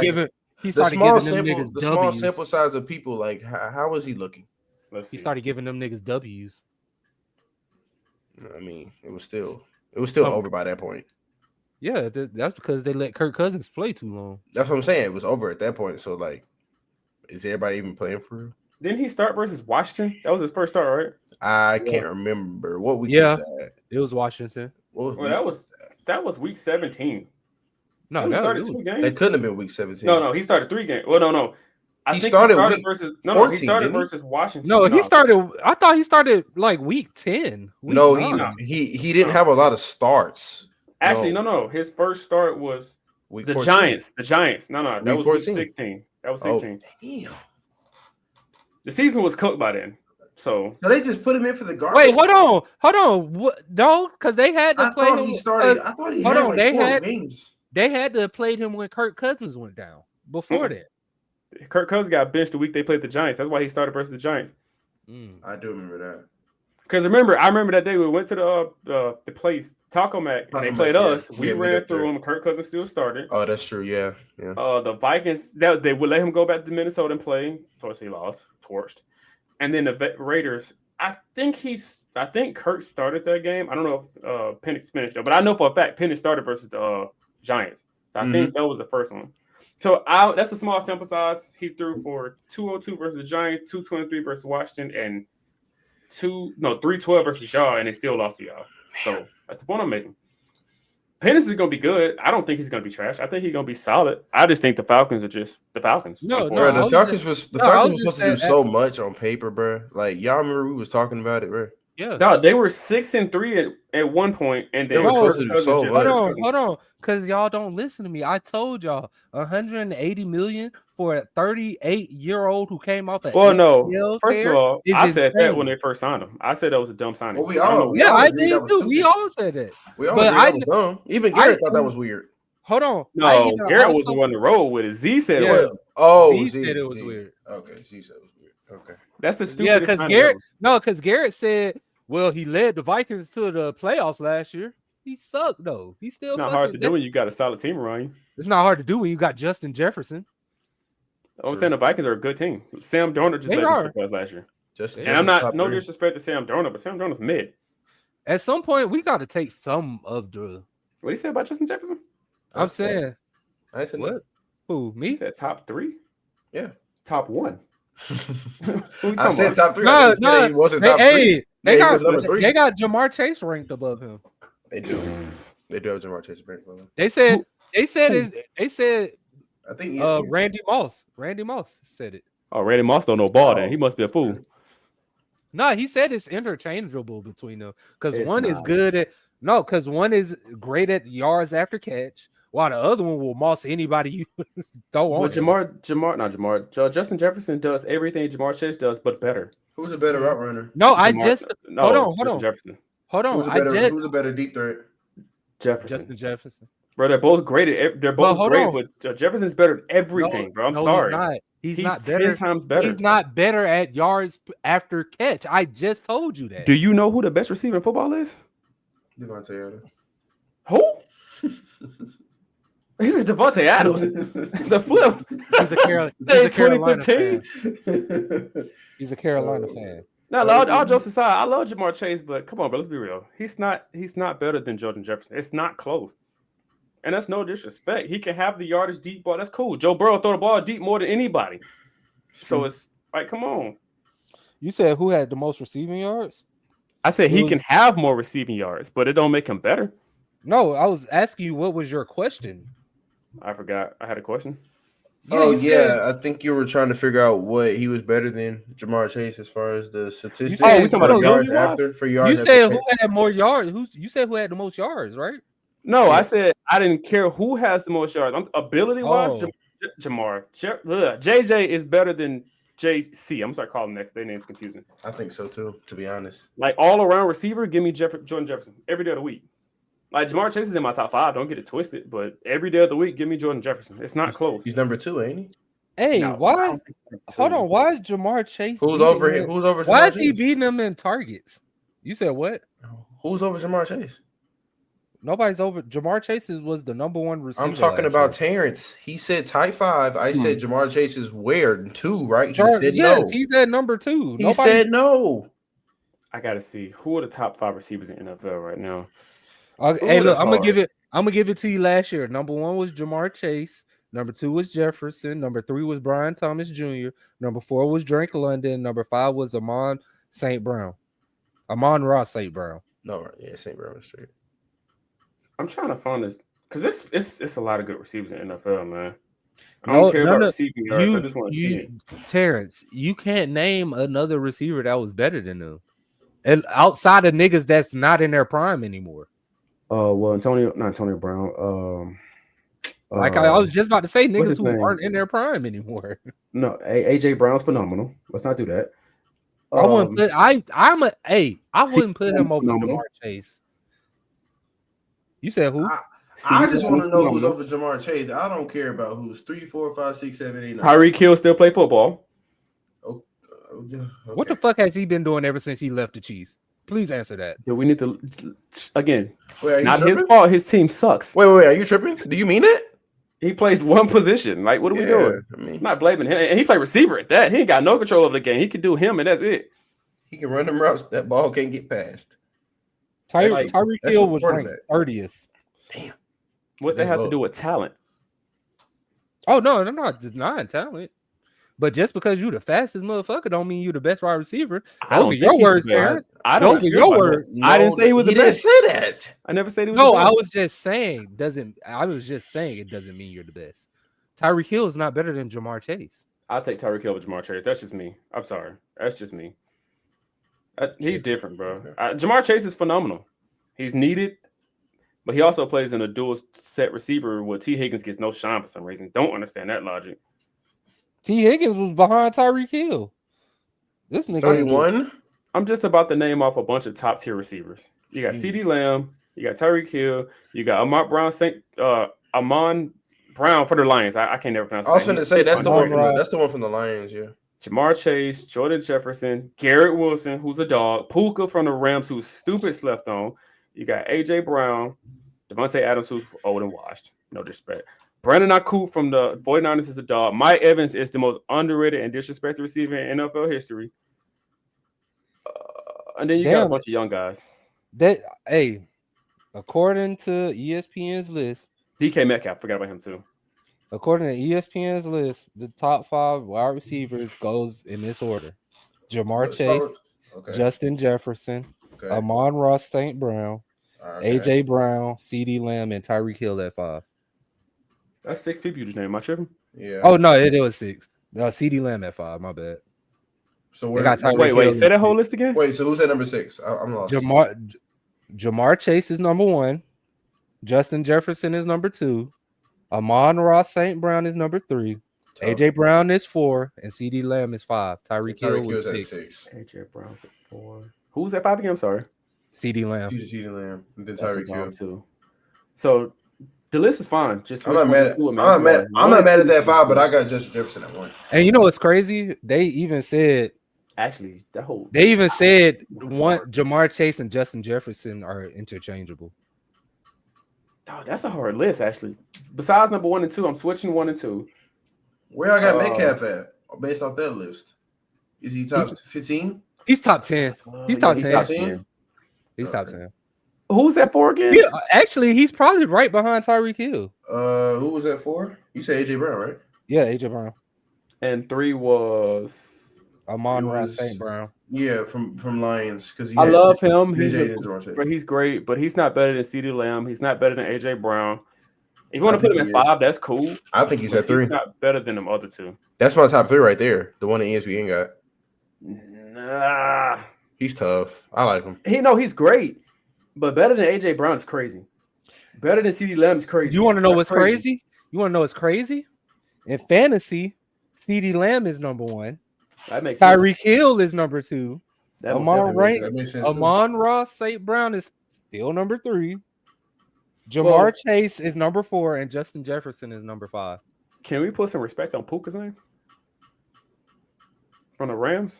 [SPEAKER 3] The small sample size of people. Like, how was he looking?
[SPEAKER 2] He started giving them niggas W's.
[SPEAKER 3] I mean, it was still over by that point.
[SPEAKER 2] Yeah, that's because they let Kirk Cousins play too long.
[SPEAKER 3] That's what I'm saying. It was over at that point. So, like, is everybody even playing for real?
[SPEAKER 1] Didn't he start versus Washington? That was his first start, right?
[SPEAKER 3] I can't remember what week was that.
[SPEAKER 2] It was Washington.
[SPEAKER 1] That was week 17.
[SPEAKER 2] No,
[SPEAKER 1] he started 2 games.
[SPEAKER 3] That couldn't have been week 17.
[SPEAKER 1] No, he started 3 games. Well, no.
[SPEAKER 3] He started
[SPEAKER 1] versus
[SPEAKER 3] 14,
[SPEAKER 1] he started versus Washington.
[SPEAKER 2] No, he started. I thought he started like week 10.
[SPEAKER 3] He didn't have a lot of starts.
[SPEAKER 1] Actually, no. His first start was
[SPEAKER 3] week
[SPEAKER 1] the
[SPEAKER 3] 14.
[SPEAKER 1] Giants. The Giants. No, that was 14. Week 16. That was 16.
[SPEAKER 3] Damn.
[SPEAKER 1] The season was cooked by then. So
[SPEAKER 3] they just put him in for the garbage.
[SPEAKER 2] Wait, hold on. What? No, because they had to play him.
[SPEAKER 3] I thought he had 4 games.
[SPEAKER 2] They had to play him when Kirk Cousins went down. Before that,
[SPEAKER 1] Kirk Cousins got benched the week they played the Giants. That's why he started versus the Giants.
[SPEAKER 3] I do remember that.
[SPEAKER 1] Because I remember that day we went to the place Taco Mac and they played us. We ran through them. Kirk Cousins still started.
[SPEAKER 3] Oh, that's true. Yeah.
[SPEAKER 1] The Vikings they would let him go back to Minnesota and play. Of course, he lost, torched. And then the Raiders. I think Kirk started that game. I don't know if Penix finished though, but I know for a fact Penix started versus the Giants. So I think that was the first one. So that's a small sample size. He threw for 202 versus the Giants, 223 versus Washington, and 312 versus y'all, and they still lost to y'all. So that's the point I'm making. Pennis is gonna be good. I don't think he's gonna be trash. I think he's gonna be solid. I just think the Falcons are just the Falcons.
[SPEAKER 2] No,
[SPEAKER 3] Bro, the Falcons was supposed to do so
[SPEAKER 2] saying,
[SPEAKER 3] much on paper, bro. Like y'all remember we was talking about it, bro.
[SPEAKER 2] Yeah.
[SPEAKER 1] No, they were 6-3 at one point, and
[SPEAKER 3] They were supposed to do so much.
[SPEAKER 2] Hold on, because y'all don't listen to me. I told y'all 180 million for a 38-year-old who came off an
[SPEAKER 1] no. First of all, I said that when they first signed him. I said that was a dumb signing.
[SPEAKER 3] Well,
[SPEAKER 2] I did too. We all said that.
[SPEAKER 3] We all agreed that was dumb. Even Garrett thought that was weird.
[SPEAKER 2] Hold on.
[SPEAKER 1] No, Garrett was the one to roll with it. Z said it was.
[SPEAKER 2] Oh, Z said it was weird.
[SPEAKER 3] Okay, Z said it was weird. Okay.
[SPEAKER 1] That's the stupidest.
[SPEAKER 2] Because Garrett said, well, he led the Vikings to the playoffs last year. He sucked though. He still.
[SPEAKER 1] It's not hard to do when you got a solid team around you.
[SPEAKER 2] It's not hard to do when you got Justin Jefferson.
[SPEAKER 1] I'm saying the Vikings are a good team. Sam Darnold just led the playoffs last year. And I'm not no disrespect to Sam Darnold, but Sam Darnold's mid.
[SPEAKER 2] At some point, we got to take some of the.
[SPEAKER 1] What do you say about Justin Jefferson?
[SPEAKER 2] I'm saying.
[SPEAKER 3] I said
[SPEAKER 2] what? Who, me?
[SPEAKER 1] You said top 3?
[SPEAKER 3] Yeah.
[SPEAKER 1] Top 1.
[SPEAKER 3] I said top 3.
[SPEAKER 2] No,
[SPEAKER 3] he wasn't top 3.
[SPEAKER 2] They got Jamar Chase ranked above him.
[SPEAKER 3] They do. They do have Jamar Chase ranked above him.
[SPEAKER 2] They said
[SPEAKER 3] I think
[SPEAKER 2] Randy Moss. Randy Moss said it.
[SPEAKER 1] Oh, Randy Moss don't know ball then. He must be a fool.
[SPEAKER 2] No, he said it's interchangeable between them because one is good at because one is great at yards after catch, while the other one will moss anybody you throw on.
[SPEAKER 1] Justin Jefferson does everything Jamar Chase does, but better.
[SPEAKER 3] Who's a better route runner?
[SPEAKER 2] No, hold on.
[SPEAKER 1] Jefferson.
[SPEAKER 2] Hold on.
[SPEAKER 3] Who's a better deep threat?
[SPEAKER 2] Justin Jefferson.
[SPEAKER 1] Bro, they're both great. They're both great, but Jefferson's better at everything, bro. I'm sorry.
[SPEAKER 2] He's not better.
[SPEAKER 1] 10 times better.
[SPEAKER 2] He's not better at yards after catch. I just told you that.
[SPEAKER 1] Do you know who the best receiver in football is?
[SPEAKER 3] Devontae Adams.
[SPEAKER 1] Who? He's a Devontae Adams. The flip.
[SPEAKER 2] He's a Carolina fan. He's a Carolina fan.
[SPEAKER 1] Now, all jokes aside, I love Jamar Chase, but come on, bro, let's be real. He's not better than Jordan Jefferson. It's not close. And that's no disrespect. He can have the yardage deep ball. That's cool. Joe Burrow throw the ball deep more than anybody. So it's like, come on.
[SPEAKER 2] You said who had the most receiving yards?
[SPEAKER 1] I said he can have more receiving yards, but it don't make him better.
[SPEAKER 2] No, I was asking you what was your question.
[SPEAKER 1] I forgot. I had a question.
[SPEAKER 3] I think you were trying to figure out what he was better than Jamar Chase as far as the statistics.
[SPEAKER 1] We talking about yards
[SPEAKER 3] after for yards.
[SPEAKER 2] You said who had more yards? You said who had the most yards, right?
[SPEAKER 1] No, I said I didn't care who has the most yards. Ability-wise, Jamar. JJ is better than JC. I'm gonna start calling next. Their name's confusing.
[SPEAKER 3] I think so too, to be honest.
[SPEAKER 1] Like all-around receiver, give me Jordan Jefferson every day of the week. Like Jamar Chase is in my top 5. Don't get it twisted, but every day of the week, give me Jordan Jefferson. It's not close.
[SPEAKER 3] He's number 2, ain't he?
[SPEAKER 2] Hey, why? Hold on. Why is Jamar Chase?
[SPEAKER 3] Who's over him? Who's over?
[SPEAKER 2] Why is he beating him in targets? You said what?
[SPEAKER 3] Who's over Jamar Chase?
[SPEAKER 2] Nobody's over. Jamar Chase was the number 1 receiver.
[SPEAKER 3] I'm talking about Terrence. He said type 5. I said Jamar Chase is where 2, right? He said
[SPEAKER 2] yes, he's at number 2.
[SPEAKER 3] He said no.
[SPEAKER 1] I gotta see who are the top 5 receivers in NFL right now.
[SPEAKER 2] Hey, look, I'm gonna give it to you last year. Number 1 was Jamar Chase. Number 2 was Jefferson. Number 3 was Brian Thomas Jr. Number 4 was Drake London. Number 5 was Amon Ross St. Brown.
[SPEAKER 3] No, yeah, St. Brown is straight.
[SPEAKER 1] I'm trying to find this because it's a lot of good receivers in NFL, man. I don't care about receiving yards. I just want to see it.
[SPEAKER 2] Terrence, you can't name another receiver that was better than them, and outside of niggas that's not in their prime anymore.
[SPEAKER 4] Well, not Antonio Brown.
[SPEAKER 2] Like I was just about to say, niggas who aren't in their prime anymore.
[SPEAKER 4] No, AJ Brown's phenomenal. Let's not do that.
[SPEAKER 2] I wouldn't put. I wouldn't put him over Jamar Chase. You said who?
[SPEAKER 3] I just want to know who's over Jamar Chase. I don't care about who's 3, 4, 5, 6, 7, 8, 9.
[SPEAKER 1] Tyreek Hill still play football.
[SPEAKER 3] Okay.
[SPEAKER 2] What the fuck has he been doing ever since he left the Chiefs? Please answer that.
[SPEAKER 1] Yeah, we need to again.
[SPEAKER 3] Wait,
[SPEAKER 1] it's not his fault. His team sucks.
[SPEAKER 3] Wait, are you tripping? Do you mean it?
[SPEAKER 1] He plays one position. Like, what are we doing? I'm not blaming him. And he played receiver at that. He ain't got no control of the game. He can do him, and that's it.
[SPEAKER 3] He can run them routes. That ball can't get past.
[SPEAKER 2] Tyreek Hill was ranked 30th.
[SPEAKER 3] Damn.
[SPEAKER 1] What they have to do with talent?
[SPEAKER 2] Oh no, I'm not denying talent. But just because you the fastest motherfucker don't mean you the best wide receiver.
[SPEAKER 1] I
[SPEAKER 2] Those
[SPEAKER 1] don't
[SPEAKER 2] are
[SPEAKER 1] think
[SPEAKER 2] your
[SPEAKER 1] he's the
[SPEAKER 2] words,
[SPEAKER 1] best.
[SPEAKER 2] Terrence.
[SPEAKER 1] I don't
[SPEAKER 2] Those are
[SPEAKER 1] care
[SPEAKER 2] your
[SPEAKER 1] about that.
[SPEAKER 2] words.
[SPEAKER 1] I didn't say he was the
[SPEAKER 3] didn't
[SPEAKER 1] best.
[SPEAKER 3] say that.
[SPEAKER 1] I never said he was
[SPEAKER 2] No,
[SPEAKER 1] the best.
[SPEAKER 2] I was just saying it doesn't mean you're the best. Tyreek Hill is not better than Jamar Chase.
[SPEAKER 1] I'll take Tyreek Hill over Jamar Chase. That's just me. I'm sorry. That's just me. He's different, bro. Jamar Chase is phenomenal. He's needed, but he also plays in a dual set receiver where T. Higgins gets no shine for some reason. Don't understand that logic.
[SPEAKER 2] T. Higgins was behind Tyreek Hill. This nigga
[SPEAKER 3] 31.
[SPEAKER 1] I'm just about to name off a bunch of top tier receivers. You got CeeDee Lamb, you got Tyreek Hill, you got Amon Brown for the Lions. I can't never pronounce.
[SPEAKER 3] I was going to say that's the one
[SPEAKER 2] Brown.
[SPEAKER 3] from the Lions. Yeah.
[SPEAKER 1] Jamar Chase, Jordan Jefferson, Garrett Wilson, who's a dog, Puka from the Rams, who's stupid slept on. You got AJ Brown, Devontae Adams, who's old and washed. No disrespect. Brandon Ayuk from the 49ers is a dog. Mike Evans is the most underrated and disrespected receiver in NFL history. And then you got a bunch of young guys.
[SPEAKER 2] According to ESPN's list,
[SPEAKER 1] DK Metcalf, forgot about him too.
[SPEAKER 2] According to ESPN's list, the top 5 wide receivers goes in this order: Jamar Chase, Justin Jefferson, Amon-Ra St. Brown, AJ Brown, CeeDee Lamb, and Tyreek Hill at 5.
[SPEAKER 1] That's 6 people you just named. Am I tripping?
[SPEAKER 3] Yeah.
[SPEAKER 2] Oh no, it was 6. CeeDee Lamb at 5. My bad.
[SPEAKER 3] So
[SPEAKER 1] wait, say that whole list again.
[SPEAKER 3] Wait, so who's at number 6? I'm lost.
[SPEAKER 2] Jamar Chase is number 1. Justin Jefferson is number 2. Amon-Ra St. Brown is number 3. AJ Brown is 4, and CeeDee Lamb is 5. Tyreek Hill was
[SPEAKER 3] at
[SPEAKER 2] 6.
[SPEAKER 1] AJ Brown's at 4. Who's at 5 again? I'm sorry.
[SPEAKER 2] CeeDee Lamb.
[SPEAKER 3] CeeDee Lamb. And then Tyreek Hill
[SPEAKER 1] too. So the list is fine. Just
[SPEAKER 3] I'm not mad at that 5, but I got Justin Jefferson at 1.
[SPEAKER 2] And you know what's crazy? They even said Jamar Chase and Justin Jefferson are interchangeable.
[SPEAKER 1] Oh, that's a hard list, actually. Besides number 1 and 2, I'm switching 1 and 2.
[SPEAKER 3] Where I got Metcalf at based off that list? Is he top 15?
[SPEAKER 2] He's top 10. He's top 10. He's top 10.
[SPEAKER 1] Who's at 4 again?
[SPEAKER 2] Yeah, actually, he's probably right behind Tyreek Hill.
[SPEAKER 3] Who was at 4? You said AJ Brown, right?
[SPEAKER 2] Yeah, AJ Brown.
[SPEAKER 1] And 3 was
[SPEAKER 2] Amon-Ra St. Brown.
[SPEAKER 3] Yeah, from Lions. Because
[SPEAKER 1] I love him. He's great, but he's not better than CeeDee Lamb. He's not better than AJ Brown. If you want to put him at 5, that's cool.
[SPEAKER 3] I think he's at 3.
[SPEAKER 1] He's not better than them other 2.
[SPEAKER 3] That's my top 3 right there. The one that ESPN got.
[SPEAKER 1] Nah.
[SPEAKER 3] He's tough. I like him.
[SPEAKER 1] He's great, but better than AJ Brown is crazy. Better than CeeDee Lamb is crazy.
[SPEAKER 2] You want to know what's crazy? You want to know what's crazy? In fantasy, CeeDee Lamb is number 1.
[SPEAKER 1] That makes
[SPEAKER 2] Tyreek Hill is number 2.
[SPEAKER 3] Amon-Ra
[SPEAKER 2] St. Brown is still number 3. Jamar Chase is number 4, and Justin Jefferson is number 5.
[SPEAKER 1] Can we put some respect on Puka's name? From the Rams?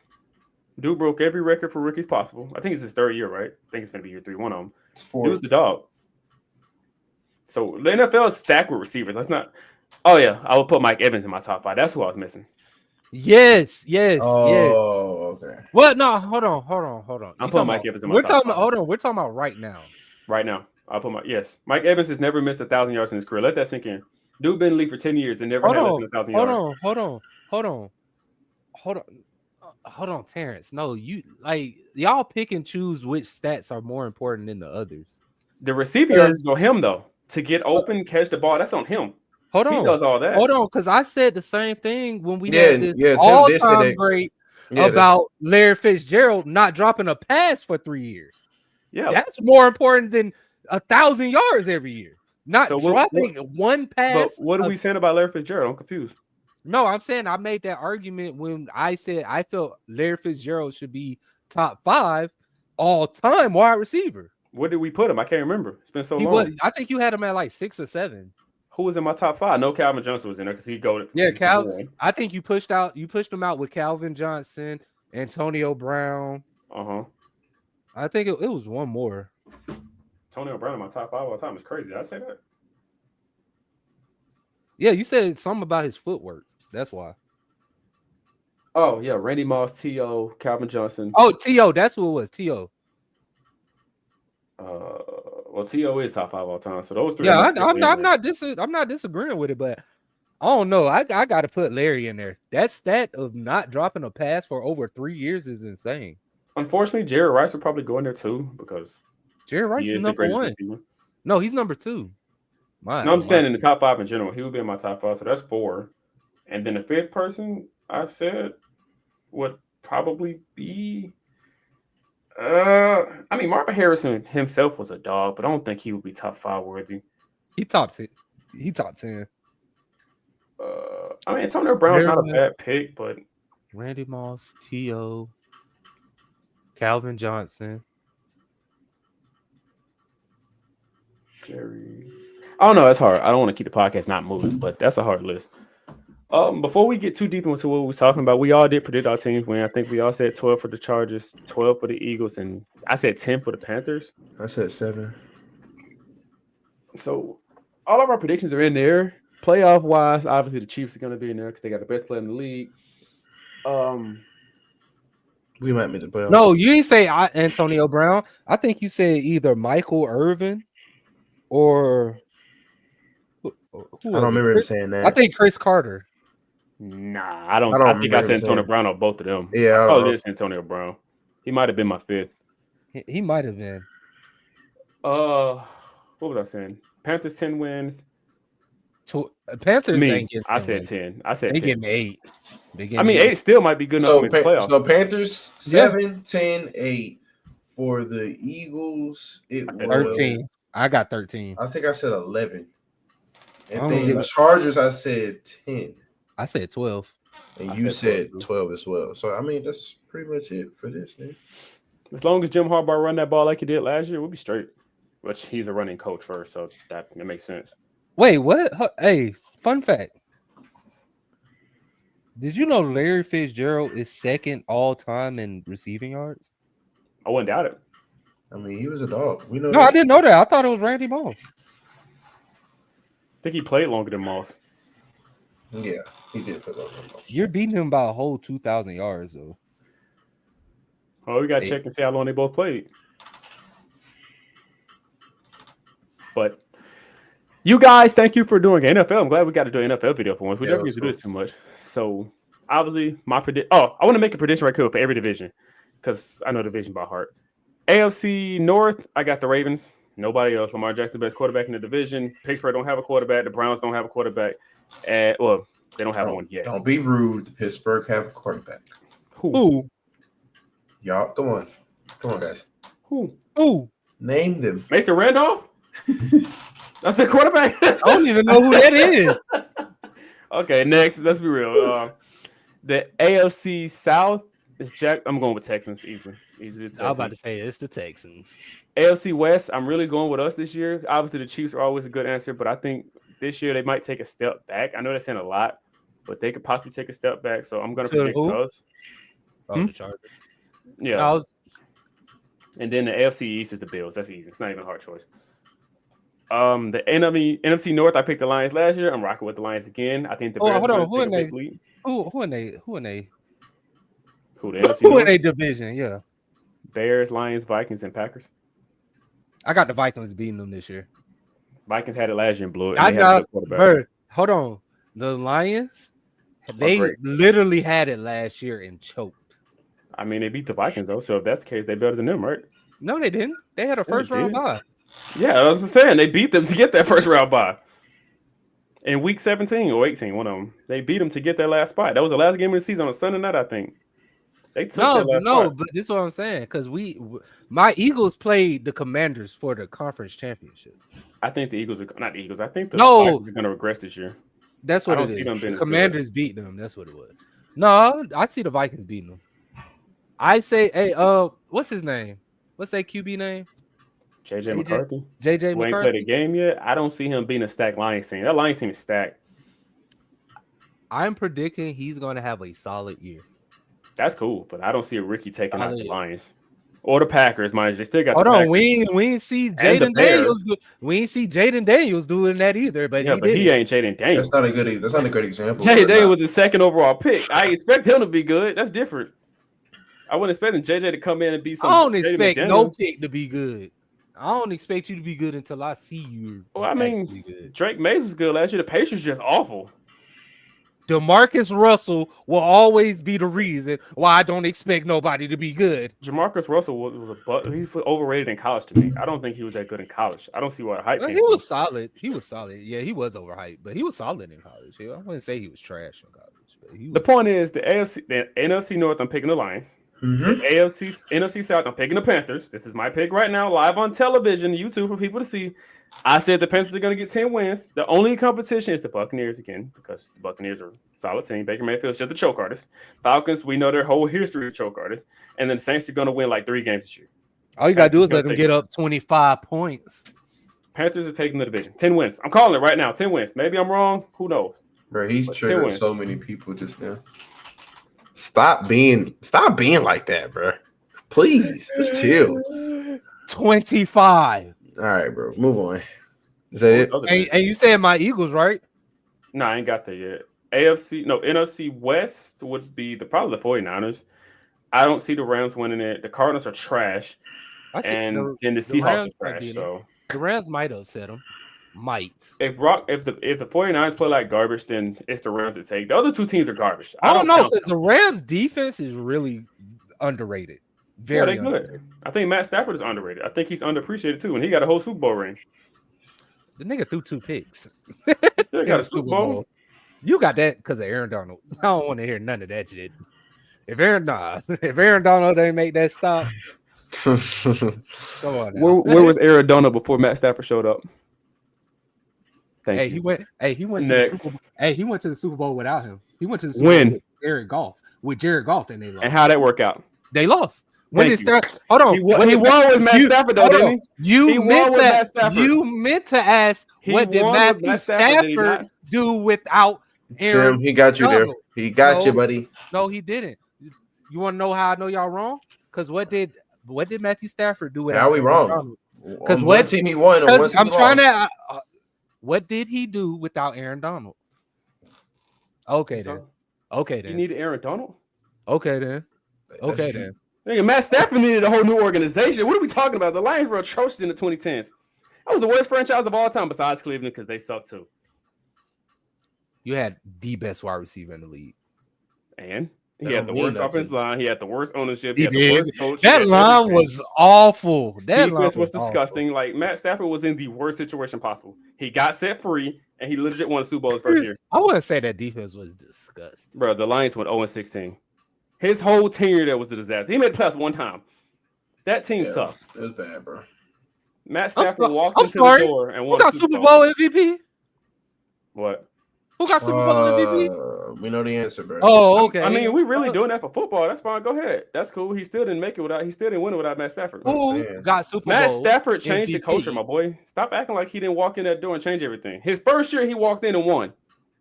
[SPEAKER 1] Dude broke every record for rookies possible. I think it's his 3rd year, right? I think it's going to be year 3, one of them. Dude's the dog. So the NFL is stacked with receivers. Let's not. Oh, yeah. I would put Mike Evans in my top 5. That's who I was missing.
[SPEAKER 2] Yes.
[SPEAKER 3] Oh, okay.
[SPEAKER 2] What? No, hold on.
[SPEAKER 1] I'm putting Mike Evans in my top 5.
[SPEAKER 2] Hold on. We're talking about right now.
[SPEAKER 1] Right now. I'll put Mike Evans has never missed 1,000 yards in his career. Let that sink in. Dude been in the league for 10 years and never had less than 1,000 yards.
[SPEAKER 2] Hold on, Terrence. No, y'all pick and choose which stats are more important than the others.
[SPEAKER 1] The receiving yards is on him though. To get open, catch the ball, that's on him.
[SPEAKER 2] Hold on.
[SPEAKER 1] He does all that.
[SPEAKER 2] Hold on, because I said the same thing when we had this all-time great about Larry Fitzgerald not dropping a pass for 3 years.
[SPEAKER 1] Yeah,
[SPEAKER 2] that's more important than 1,000 yards every year. Not dropping one pass.
[SPEAKER 1] But what are we saying about Larry Fitzgerald? I'm confused.
[SPEAKER 2] No, I'm saying I made that argument when I said I felt Larry Fitzgerald should be top 5 all-time wide receiver.
[SPEAKER 1] Where did we put him? I can't remember. It's been so long.
[SPEAKER 2] I think you had him at like 6 or 7.
[SPEAKER 1] Who was in my top 5? No, Calvin Johnson was in there because he goaded.
[SPEAKER 2] Yeah, Calvin. I think you pushed him out with Calvin Johnson, Antonio Brown. I think it was one more.
[SPEAKER 1] Antonio Brown in my top 5 all the time is crazy. Did I say that?
[SPEAKER 2] Yeah, you said something about his footwork. That's why.
[SPEAKER 1] Oh, yeah. Randy Moss, T.O., Calvin Johnson.
[SPEAKER 2] Oh, T.O. That's who it was. T.O.
[SPEAKER 1] Well, T.O. is top 5 all time. So those 3.
[SPEAKER 2] Yeah, I'm not disagreeing with it, but I don't know. I got to put Larry in there. That stat of not dropping a pass for over 3 years is insane.
[SPEAKER 1] Unfortunately, Jerry Rice will probably go in there too because
[SPEAKER 2] Jerry Rice
[SPEAKER 1] he
[SPEAKER 2] is
[SPEAKER 1] is the
[SPEAKER 2] number
[SPEAKER 1] greatest
[SPEAKER 2] 1.
[SPEAKER 1] receiver.
[SPEAKER 2] No, he's number 2.
[SPEAKER 1] No, I'm saying in the top 5 in general. He would be in my top 5, so that's 4. And then the 5th person I said would probably be. I mean, Marvin Harrison himself was a dog, but I don't think he would be top 5 worthy.
[SPEAKER 2] He top 10. He top 10.
[SPEAKER 1] I mean, Antonio Brown's not a bad pick, but
[SPEAKER 2] Randy Moss, T.O., Calvin Johnson.
[SPEAKER 1] Jerry. I don't know. It's hard. I don't want to keep the podcast not moving, but that's a hard list. Before we get too deep into what we were talking about, we all did predict our teams win. I think we all said 12 for the Chargers, 12 for the Eagles, and I said 10 for the Panthers.
[SPEAKER 3] I said 7.
[SPEAKER 1] So all of our predictions are in there. Playoff wise, obviously the Chiefs are going to be in there because they got the best player in the league.
[SPEAKER 3] We might make the playoffs.
[SPEAKER 2] No, you didn't say Antonio Brown. I think you said either Michael Irvin or who
[SPEAKER 3] I don't remember him saying that.
[SPEAKER 2] I think Chris Carter.
[SPEAKER 1] Nah, I don't. I think I said Antonio Brown on both of them.
[SPEAKER 3] Yeah,
[SPEAKER 1] I probably did say Antonio Brown. He might have been my 5th.
[SPEAKER 2] He might have been.
[SPEAKER 1] What was I saying? Panthers 10 wins.
[SPEAKER 2] Panthers.
[SPEAKER 1] I said 10. I said
[SPEAKER 2] they
[SPEAKER 1] 10.
[SPEAKER 2] Give me 8.
[SPEAKER 1] I mean, 8 still might be good enough to make the playoffs.
[SPEAKER 3] So Panthers 7, 10, 8. For the Eagles, it was
[SPEAKER 2] 13. I got 13.
[SPEAKER 3] I think I said 11. And then the Chargers, I said 10.
[SPEAKER 2] I said 12.
[SPEAKER 3] And you said 12 as well. So, I mean, that's pretty much it for this, man.
[SPEAKER 1] As long as Jim Harbaugh run that ball like he did last year, we'll be straight. Which he's a running coach first, so that makes sense.
[SPEAKER 2] Wait, what? Hey, fun fact. Did you know Larry Fitzgerald is 2nd all time in receiving yards?
[SPEAKER 1] I wouldn't doubt it.
[SPEAKER 3] I mean, he was a dog. We know.
[SPEAKER 2] No, I didn't know that. I thought it was Randy Moss.
[SPEAKER 1] I think he played longer than Moss.
[SPEAKER 3] Yeah, he did play longer than Moss.
[SPEAKER 2] You're beating him by a whole 2,000 yards, though.
[SPEAKER 1] Oh, we got to check and see how long they both played. But you guys, thank you for doing NFL. I'm glad we got to do an NFL video for once. We never used to do this too much. So, obviously, I want to make a prediction right quick for every division because I know the division by heart. AFC North, I got the Ravens. Nobody else. Lamar Jackson, the best quarterback in the division. Pittsburgh don't have a quarterback. The Browns don't have a quarterback. Well, they don't have one yet.
[SPEAKER 3] Don't be rude. Pittsburgh have a quarterback.
[SPEAKER 2] Who?
[SPEAKER 3] Y'all, come on. Come on, guys.
[SPEAKER 2] Who?
[SPEAKER 3] Name them.
[SPEAKER 1] Mason Randolph? That's the quarterback?
[SPEAKER 2] I don't even know who that is.
[SPEAKER 1] Okay, next. Let's be real. The AFC South is Jack. I'm going with Texans. Easy Texans.
[SPEAKER 2] I was about to say it's the Texans.
[SPEAKER 1] AFC West, I'm really going with us this year. Obviously, the Chiefs are always a good answer, but I think this year they might take a step back. I know they're saying a lot, but they could possibly take a step back. So I'm going to predict us.
[SPEAKER 2] Oh, the Chargers.
[SPEAKER 1] Yeah. And then the AFC East is the Bills. That's easy. It's not even a hard choice. The NFC North, I picked the Lions last year. I'm rocking with the Lions again. I think the Bears
[SPEAKER 2] hold on.
[SPEAKER 1] Who in they?
[SPEAKER 2] Who in they?
[SPEAKER 1] Who the
[SPEAKER 2] NFC
[SPEAKER 1] Who
[SPEAKER 2] North? In their division? Yeah.
[SPEAKER 1] Bears, Lions, Vikings, and Packers.
[SPEAKER 2] I got the Vikings beating them this year.
[SPEAKER 1] Vikings had it last year and blew it.
[SPEAKER 2] I got hold on. The Lions, they literally had it last year and choked.
[SPEAKER 1] I mean, they beat the Vikings though, so if that's the case, they're better than them, right?
[SPEAKER 2] No, they didn't. They had a first round bye.
[SPEAKER 1] Yeah, that's what I'm saying. They beat them to get that first round bye. In week 17 or 18, one of them. They beat them to get that last spot. That was the last game of the season on a Sunday night, I think. They took that last spot.
[SPEAKER 2] But this is what I'm saying. Because my Eagles played the Commanders for the conference championship.
[SPEAKER 1] I think the Eagles are not the Eagles. I think the Vikings are going to regress this year.
[SPEAKER 2] That's what it is. The Commanders beat them. That's what it was. No, I see the Vikings beating them. I say, hey, what's his name? What's that QB name?
[SPEAKER 1] JJ McCarthy.
[SPEAKER 2] JJ McCarthy.
[SPEAKER 1] Who ain't played a game yet. I don't see him being a stacked Lions team. That Lions team is stacked.
[SPEAKER 2] I'm predicting he's going to have a solid year.
[SPEAKER 1] That's cool, but I don't see a Ricky taking out the Lions or the Packers. Mind you, they still got.
[SPEAKER 2] Hold on, we ain't see Jaden Daniels. We ain't see Jaden Daniels doing that either. But
[SPEAKER 1] he ain't Jaden Daniels.
[SPEAKER 3] That's not a good example.
[SPEAKER 1] Jaden Daniels was the second overall pick. I expect him to be good. That's different. I wasn't expecting JJ to come in and be something.
[SPEAKER 2] I don't expect no pick to be good. I don't expect you to be good until I see you.
[SPEAKER 1] Well, I mean, Drake Mays was good last year. The Pacers just awful.
[SPEAKER 2] DeMarcus Russell will always be the reason why I don't expect nobody to be good.
[SPEAKER 1] Jamarcus Russell he's overrated in college to me. I don't think he was that good in college. I don't see what hype
[SPEAKER 2] Well,
[SPEAKER 1] came
[SPEAKER 2] he
[SPEAKER 1] from.
[SPEAKER 2] was solid. He was solid. Yeah, he was overhyped, but he was solid in college. I wouldn't say he was trash in college. But he was...
[SPEAKER 1] The point is, the NFC North, I'm picking the Lions.
[SPEAKER 3] Mhm.
[SPEAKER 1] The NFC South, I'm picking the Panthers. This is my pick right now, live on television, YouTube for people to see. I said the Panthers are going to get 10 wins. The only competition is the Buccaneers again, because the Buccaneers are a solid team. Baker Mayfield's just the choke artist. Falcons, we know their whole history is choke artists. And then the Saints are going to win like 3 games this year.
[SPEAKER 2] All you got to do is let them get up 25 points.
[SPEAKER 1] Panthers are taking the division. 10 wins. I'm calling it right now. 10 wins. Maybe I'm wrong. Who knows?
[SPEAKER 3] Bro, he's
[SPEAKER 1] But
[SPEAKER 3] triggered
[SPEAKER 1] 10 wins.
[SPEAKER 3] so many people just now. Stop being like that, bro. Please, just chill.
[SPEAKER 2] 25.
[SPEAKER 3] All right, bro. Move on. Is that it?
[SPEAKER 2] And you said my Eagles, right?
[SPEAKER 1] No, I ain't got there yet. NFC West would be probably the 49ers. I don't see the Rams winning it. The Cardinals are trash. Then the Seahawks are trash. So
[SPEAKER 2] the Rams might upset them. Might.
[SPEAKER 1] If the 49ers play like garbage, then it's the Rams to take. The other 2 teams are garbage.
[SPEAKER 2] I don't know, because the Rams defense is really underrated. Very underrated.
[SPEAKER 1] Good. I think Matt Stafford is underrated. I think he's underappreciated too, and he got a whole Super Bowl ring.
[SPEAKER 2] The nigga threw 2 picks.
[SPEAKER 1] Still got a Super Bowl.
[SPEAKER 2] You got that because of Aaron Donald. I don't want to hear none of that shit. If Aaron Donald didn't make that stop, come on.
[SPEAKER 1] Where was Aaron Donald before Matt Stafford showed up? Thank you.
[SPEAKER 2] He went to the Super Bowl. He went to the Super Bowl without him. He went to the Super
[SPEAKER 1] Bowl
[SPEAKER 2] with Jared Goff, and they lost.
[SPEAKER 1] And how'd that work out?
[SPEAKER 2] They lost. Hold on.
[SPEAKER 1] He won with Matt Stafford, though, didn't he?
[SPEAKER 2] You meant to ask what did Matthew Stafford do without Aaron?
[SPEAKER 3] Tim, he got you there. He got you, buddy.
[SPEAKER 2] No, he didn't. You want to know how I know y'all wrong? Because what did Matthew Stafford do without?
[SPEAKER 3] How are we wrong?
[SPEAKER 2] Because
[SPEAKER 3] one team he won, and one team
[SPEAKER 2] I'm trying
[SPEAKER 3] lost.
[SPEAKER 2] to. What did he do without Aaron Donald? Okay then.
[SPEAKER 1] You need Aaron Donald?
[SPEAKER 2] Okay then.
[SPEAKER 1] Nigga, Matt Stafford needed a whole new organization. What are we talking about? The Lions were atrocious in the 2010s. That was the worst franchise of all time besides Cleveland because they suck too.
[SPEAKER 2] You had the best wide receiver in the league.
[SPEAKER 1] And he had the worst offensive line. He had the worst ownership.
[SPEAKER 2] He
[SPEAKER 1] had
[SPEAKER 2] did.
[SPEAKER 1] The worst coach.
[SPEAKER 2] That line was awful. That
[SPEAKER 1] defense was disgusting. Awful. Like, Matt Stafford was in the worst situation possible. He got set free, and he legit won a Super Bowl his first year.
[SPEAKER 2] I wouldn't say that defense was disgusting.
[SPEAKER 1] Bro, the Lions went 0-16. His whole tenure there was a disaster. He made the playoffs one time. That team sucked.
[SPEAKER 3] It was bad, bro.
[SPEAKER 1] Matt Stafford walked into the door and won.
[SPEAKER 2] Who got Super Bowl MVP?
[SPEAKER 1] What?
[SPEAKER 2] Who got Super Bowl MVP?
[SPEAKER 3] We know the answer, bro.
[SPEAKER 2] Oh, okay.
[SPEAKER 1] I mean, we really doing that for football. That's fine. Go ahead. That's cool. He still didn't make it he still didn't win it without Matt Stafford.
[SPEAKER 2] Who got Super Bowl?
[SPEAKER 1] Matt Stafford changed
[SPEAKER 2] MVP.
[SPEAKER 1] the culture, my boy. Stop acting like he didn't walk in that door and change everything. His first year, he walked in and won.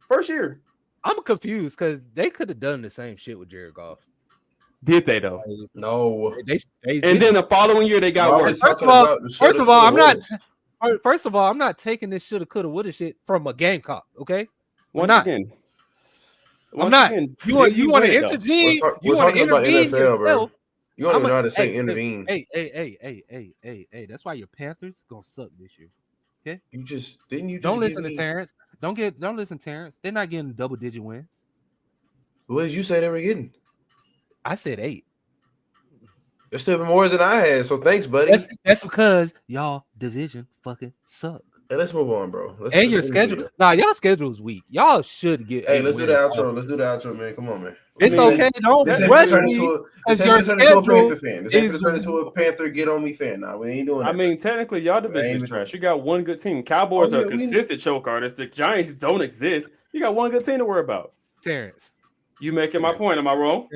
[SPEAKER 1] First year.
[SPEAKER 2] I'm confused because they could have done the same shit with Jared Goff.
[SPEAKER 1] Did they though?
[SPEAKER 3] No.
[SPEAKER 1] And then the following year they got worse.
[SPEAKER 2] First of all, I'm not taking this shoulda, coulda, woulda shit from a Gamecock. Okay.
[SPEAKER 1] Once again,
[SPEAKER 2] I'm not. You want to intervene? You want to intervene yourself?
[SPEAKER 3] Bro. You don't even know how to say intervene.
[SPEAKER 2] Hey. That's why your Panthers gonna suck this year. Okay.
[SPEAKER 3] Don't
[SPEAKER 2] listen to Terrence. Don't listen to Terrence. They're not getting double-digit wins.
[SPEAKER 3] What did you say they were getting?
[SPEAKER 2] I said 8.
[SPEAKER 3] There's still more than I had, so thanks, buddy.
[SPEAKER 2] That's because y'all division fucking suck.
[SPEAKER 3] Hey, let's move on, bro.
[SPEAKER 2] Your schedule. Y'all schedule is weak. Y'all should get.
[SPEAKER 3] Hey, let's do the outro. Let's do the outro, man. Come on, man.
[SPEAKER 2] It's okay. Don't rush me. Because your schedule
[SPEAKER 3] is turn into a Panther get on me fan. Nah, we ain't doing that.
[SPEAKER 1] I mean, technically, y'all division is trash. You got one good team. Cowboys are consistent choke artists. The Giants don't exist. You got one good team to worry about.
[SPEAKER 2] Terrence,
[SPEAKER 1] you making my point? Am I wrong?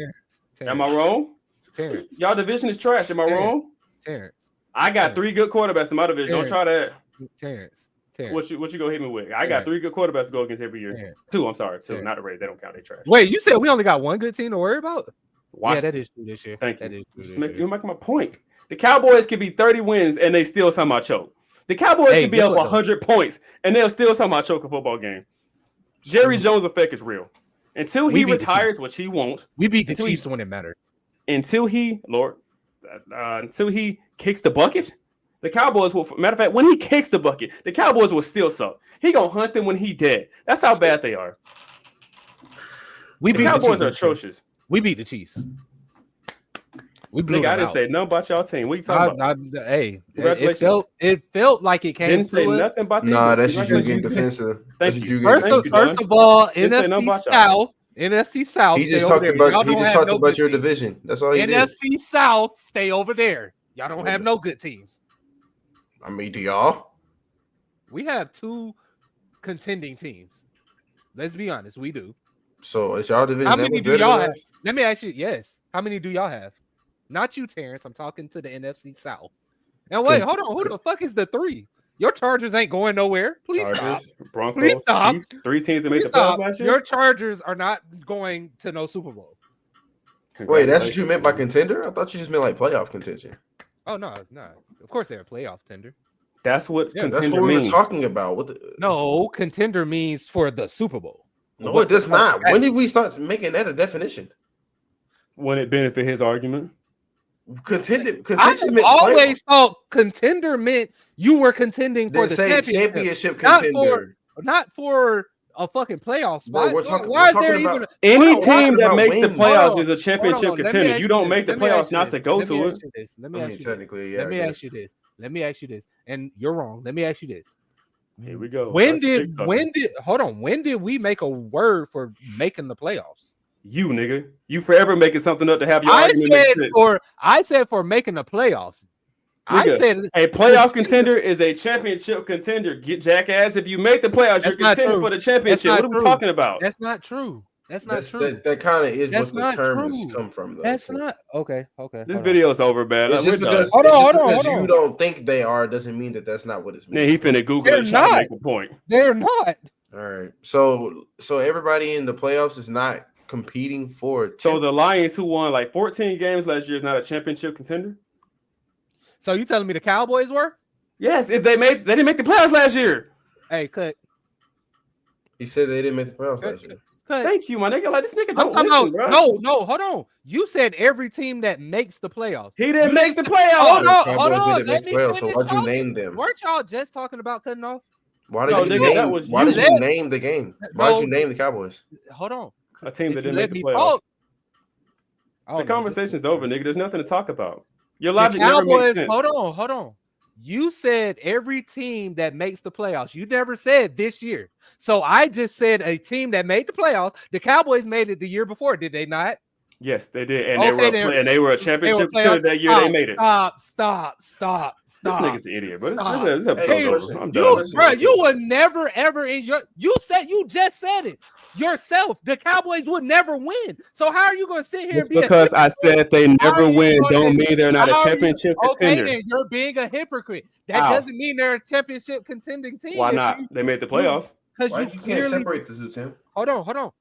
[SPEAKER 1] Am I wrong?
[SPEAKER 2] Terrence,
[SPEAKER 1] y'all division is trash. Am I wrong?
[SPEAKER 2] Terrence,
[SPEAKER 1] I got 3 good quarterbacks in my division. Don't try that.
[SPEAKER 2] Terrence.
[SPEAKER 1] What you gonna hit me with? I got 3 good quarterbacks to go against every year. 2, I'm sorry. 2, not the Raiders. They don't count. They trash.
[SPEAKER 2] Wait, you said we only got one good team to worry about?
[SPEAKER 1] Washington.
[SPEAKER 2] Yeah, that is true this year.
[SPEAKER 1] Thank you. You're making my point. The Cowboys can be 30 wins and they still somehow choke. The Cowboys can be up 100 points and they'll still somehow choke a football game. Jerry Jones effect is real. Until he retires, which he won't.
[SPEAKER 2] We beat the Chiefs when it mattered.
[SPEAKER 1] Until he kicks the bucket. The Cowboys will, matter of fact, when he kicks the bucket, the Cowboys will still suck. He gonna hunt them when he dead. That's how bad they are.
[SPEAKER 2] We
[SPEAKER 1] The
[SPEAKER 2] beat the
[SPEAKER 1] Cowboys
[SPEAKER 2] Chiefs.
[SPEAKER 1] are atrocious.
[SPEAKER 2] We beat the Chiefs. We blew
[SPEAKER 1] Nigga,
[SPEAKER 2] them
[SPEAKER 1] I didn't
[SPEAKER 2] out.
[SPEAKER 1] say nothing about y'all team. What you talking about?
[SPEAKER 2] Hey,
[SPEAKER 1] Congratulations.
[SPEAKER 2] it felt like it came
[SPEAKER 1] Didn't say
[SPEAKER 2] to us.
[SPEAKER 1] nothing about the
[SPEAKER 3] Nah,
[SPEAKER 1] Eagles.
[SPEAKER 3] that's just you getting
[SPEAKER 1] Congratulations.
[SPEAKER 3] defensive.
[SPEAKER 1] Thank
[SPEAKER 3] That's just
[SPEAKER 1] you.
[SPEAKER 3] you getting
[SPEAKER 1] Thank you,
[SPEAKER 3] defensive.
[SPEAKER 2] First of all,
[SPEAKER 1] Didn't say nothing
[SPEAKER 2] NFC
[SPEAKER 1] about y'all.
[SPEAKER 2] South, NFC South,
[SPEAKER 3] He
[SPEAKER 2] stay
[SPEAKER 3] just
[SPEAKER 2] over
[SPEAKER 3] talked
[SPEAKER 2] there.
[SPEAKER 3] about
[SPEAKER 2] Y'all
[SPEAKER 3] he
[SPEAKER 2] don't
[SPEAKER 3] just
[SPEAKER 2] have
[SPEAKER 3] talked
[SPEAKER 2] no
[SPEAKER 3] about
[SPEAKER 2] good
[SPEAKER 3] your
[SPEAKER 2] teams.
[SPEAKER 3] division. That's all he did.
[SPEAKER 2] NFC South, stay over there. Y'all don't have no good teams.
[SPEAKER 3] I mean, do y'all?
[SPEAKER 2] We have 2 contending teams. Let's be honest, we do.
[SPEAKER 3] So it's y'all division.
[SPEAKER 2] How
[SPEAKER 3] that
[SPEAKER 2] many
[SPEAKER 3] was
[SPEAKER 2] do
[SPEAKER 3] better
[SPEAKER 2] y'all
[SPEAKER 3] than
[SPEAKER 2] have?
[SPEAKER 3] us?
[SPEAKER 2] Let me ask you. Yes. How many do y'all have? Not you, Terrence. I'm talking to the NFC South. And wait, hold on. Who the fuck is the 3? Your Chargers ain't going nowhere. Please
[SPEAKER 1] Chargers,
[SPEAKER 2] stop.
[SPEAKER 1] Broncos,
[SPEAKER 2] Please stop.
[SPEAKER 1] Chiefs, 3 teams that made
[SPEAKER 2] Please
[SPEAKER 1] the playoffs
[SPEAKER 2] stop.
[SPEAKER 1] last year.
[SPEAKER 2] Your Chargers are not going to no Super Bowl.
[SPEAKER 3] Wait, that's what you
[SPEAKER 1] Congratulations,
[SPEAKER 3] meant by
[SPEAKER 1] man.
[SPEAKER 3] contender? I thought you just meant like playoff contention.
[SPEAKER 2] Oh no. Of course they're a playoff tender.
[SPEAKER 1] That's what
[SPEAKER 2] Yeah,
[SPEAKER 3] That's
[SPEAKER 1] contender
[SPEAKER 3] what we were
[SPEAKER 1] means.
[SPEAKER 3] talking about. What the...
[SPEAKER 2] No, contender means for the Super Bowl.
[SPEAKER 3] No, it does not. When did we start making that a definition?
[SPEAKER 1] When it benefit his argument.
[SPEAKER 3] Contention
[SPEAKER 2] I've
[SPEAKER 3] meant
[SPEAKER 2] always thought contender meant you were contending for the
[SPEAKER 3] championship
[SPEAKER 2] not
[SPEAKER 3] contender.
[SPEAKER 2] not for a fucking playoff spot.
[SPEAKER 3] Bro, we're
[SPEAKER 2] Why is
[SPEAKER 3] talking
[SPEAKER 2] there
[SPEAKER 3] about
[SPEAKER 2] even
[SPEAKER 1] Any
[SPEAKER 2] hold on,
[SPEAKER 1] team that
[SPEAKER 3] about
[SPEAKER 1] makes the
[SPEAKER 3] wins.
[SPEAKER 1] playoffs is a
[SPEAKER 2] hold
[SPEAKER 1] championship
[SPEAKER 2] on, let me
[SPEAKER 1] contender.
[SPEAKER 2] ask
[SPEAKER 1] You don't
[SPEAKER 2] this.
[SPEAKER 1] make the
[SPEAKER 2] Let me ask
[SPEAKER 1] playoffs
[SPEAKER 2] you
[SPEAKER 1] not
[SPEAKER 2] this.
[SPEAKER 1] to go
[SPEAKER 2] Let me
[SPEAKER 1] to
[SPEAKER 2] ask
[SPEAKER 1] it.
[SPEAKER 2] you this. Let
[SPEAKER 3] I
[SPEAKER 2] me
[SPEAKER 3] mean,
[SPEAKER 2] ask you this.
[SPEAKER 3] technically, yeah.
[SPEAKER 2] Let me
[SPEAKER 3] I
[SPEAKER 2] ask you
[SPEAKER 3] guess.
[SPEAKER 2] this. Let me ask you this. And you're wrong. Let me ask you this.
[SPEAKER 1] Here we go.
[SPEAKER 2] When did we make a word for making the playoffs?
[SPEAKER 1] You nigga, you forever making something up to have your argument make sense.
[SPEAKER 2] I said for making the playoffs.
[SPEAKER 1] Nigga,
[SPEAKER 2] I said
[SPEAKER 1] a playoff contender is a championship contender. Get jackass. If you make the playoffs, you're
[SPEAKER 2] That's not
[SPEAKER 1] contending
[SPEAKER 2] true.
[SPEAKER 1] for the championship. What are we talking about?
[SPEAKER 2] That's not true. That's not true.
[SPEAKER 3] That kind of is
[SPEAKER 2] That's
[SPEAKER 3] what the
[SPEAKER 2] not
[SPEAKER 3] term
[SPEAKER 2] true.
[SPEAKER 3] has come from, though.
[SPEAKER 2] That's not okay.
[SPEAKER 1] This video's over, man.
[SPEAKER 3] It's
[SPEAKER 1] We're
[SPEAKER 3] just
[SPEAKER 1] done.
[SPEAKER 3] because,
[SPEAKER 2] Hold
[SPEAKER 3] you
[SPEAKER 2] on.
[SPEAKER 3] don't think they are doesn't mean that that's not what it's
[SPEAKER 1] Man,
[SPEAKER 3] mean.
[SPEAKER 1] he finna Google
[SPEAKER 2] They're
[SPEAKER 1] it, trying to
[SPEAKER 2] not.
[SPEAKER 1] make a point.
[SPEAKER 2] They're not.
[SPEAKER 3] All right. So everybody in the playoffs is not competing for.
[SPEAKER 1] So the Lions, who won like 14 games last year, is not a championship contender.
[SPEAKER 2] So you telling me the Cowboys were?
[SPEAKER 1] Yes, if they didn't make the playoffs last year.
[SPEAKER 2] Hey, cut.
[SPEAKER 3] He said they didn't make the playoffs last year.
[SPEAKER 2] Cut.
[SPEAKER 1] Thank you, my nigga. Like this nigga
[SPEAKER 2] I'm
[SPEAKER 1] don't
[SPEAKER 2] talking
[SPEAKER 1] listen,
[SPEAKER 2] about,
[SPEAKER 1] bro.
[SPEAKER 2] no, hold on. You said every team that makes the playoffs.
[SPEAKER 1] He didn't
[SPEAKER 2] You
[SPEAKER 1] make
[SPEAKER 2] just
[SPEAKER 1] the
[SPEAKER 2] said-
[SPEAKER 1] playoffs.
[SPEAKER 2] Hold on.
[SPEAKER 3] Didn't make the playoffs, so why'd you name them?
[SPEAKER 2] Weren't y'all just talking about cutting off?
[SPEAKER 3] Why
[SPEAKER 1] No,
[SPEAKER 3] did you
[SPEAKER 1] nigga,
[SPEAKER 3] name?
[SPEAKER 1] that was
[SPEAKER 3] Why
[SPEAKER 1] you.
[SPEAKER 3] did you name the game? Why did you name the Cowboys?
[SPEAKER 2] Hold on.
[SPEAKER 1] A team that
[SPEAKER 2] If you
[SPEAKER 1] didn't
[SPEAKER 2] let
[SPEAKER 1] make the
[SPEAKER 2] me
[SPEAKER 1] playoffs.
[SPEAKER 2] talk-
[SPEAKER 1] The conversation's over, nigga. There's nothing to talk about. Your
[SPEAKER 2] The
[SPEAKER 1] logic never makes
[SPEAKER 2] Cowboys,
[SPEAKER 1] sense.
[SPEAKER 2] hold on. You said every team that makes the playoffs. You never said this year. So I just said a team that made the playoffs. The Cowboys made it the year before, did they not?
[SPEAKER 1] Yes, they did, and
[SPEAKER 2] Okay,
[SPEAKER 1] they were a championship contender that year. They made it.
[SPEAKER 2] Stop.
[SPEAKER 1] This nigga's an idiot, but
[SPEAKER 2] Stop.
[SPEAKER 1] this episode's over. I'm
[SPEAKER 2] You,
[SPEAKER 1] done.
[SPEAKER 2] bro, you would never ever in your. You just said it yourself. The Cowboys would never win. So how are you going to sit here
[SPEAKER 1] Just
[SPEAKER 2] and be
[SPEAKER 1] because I said they never win, don't mean they're not a championship contender.
[SPEAKER 2] Okay, then you're being a hypocrite. That
[SPEAKER 1] How?
[SPEAKER 2] doesn't mean they're a championship contending team.
[SPEAKER 1] Why not? They made the playoffs.
[SPEAKER 2] Because you
[SPEAKER 3] can't separate the two, Tim?
[SPEAKER 2] Hold on.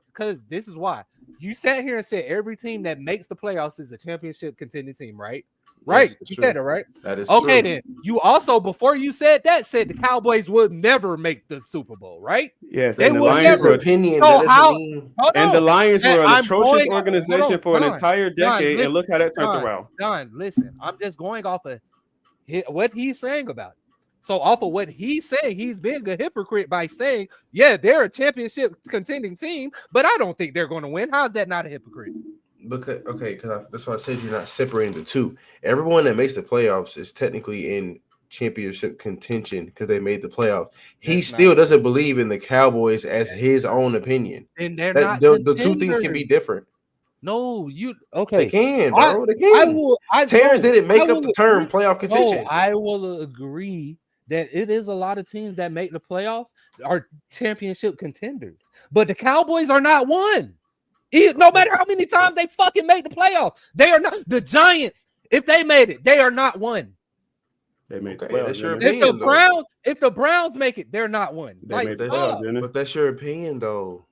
[SPEAKER 2] Because this is why you sat here and said every team that makes the playoffs is a championship contending team, right? Right.
[SPEAKER 3] Yes,
[SPEAKER 2] you
[SPEAKER 3] true.
[SPEAKER 2] said it, right?
[SPEAKER 3] That is
[SPEAKER 2] okay.
[SPEAKER 3] true.
[SPEAKER 2] Then you also, before you said the Cowboys would never make the Super Bowl, right?
[SPEAKER 1] Yes,
[SPEAKER 2] they
[SPEAKER 1] and the
[SPEAKER 2] will
[SPEAKER 1] Lions
[SPEAKER 2] never.
[SPEAKER 1] were
[SPEAKER 3] opinion.
[SPEAKER 2] So
[SPEAKER 3] That doesn't
[SPEAKER 2] how?
[SPEAKER 3] mean.
[SPEAKER 1] And the Lions were an atrocious
[SPEAKER 2] hold
[SPEAKER 1] organization for an
[SPEAKER 2] on,
[SPEAKER 1] entire decade,
[SPEAKER 2] listen,
[SPEAKER 1] and look how that turned around.
[SPEAKER 2] Don, listen, I'm just going off of what he's saying about it. So off of what he's saying, he's being a hypocrite by saying, yeah, they're a championship contending team, but I don't think they're going to win. How's that not a hypocrite?
[SPEAKER 3] Because that's why I said you're not separating the two. Everyone that makes the playoffs is technically in championship contention because they made the playoffs. He still doesn't believe in the Cowboys as his own opinion.
[SPEAKER 2] And they're not
[SPEAKER 3] the two things can be different.
[SPEAKER 2] No, okay.
[SPEAKER 3] They can, bro. They can. Terrence didn't make up the term playoff contention.
[SPEAKER 2] No, I will agree that it is a lot of teams that make the playoffs are championship contenders, but the Cowboys are not one. No matter how many times they fucking make the playoffs, they are not. The Giants, if they made it, they are not one.
[SPEAKER 1] They made the playoffs.
[SPEAKER 2] If the Browns make it, they're not one.
[SPEAKER 1] But
[SPEAKER 3] that's your opinion, though.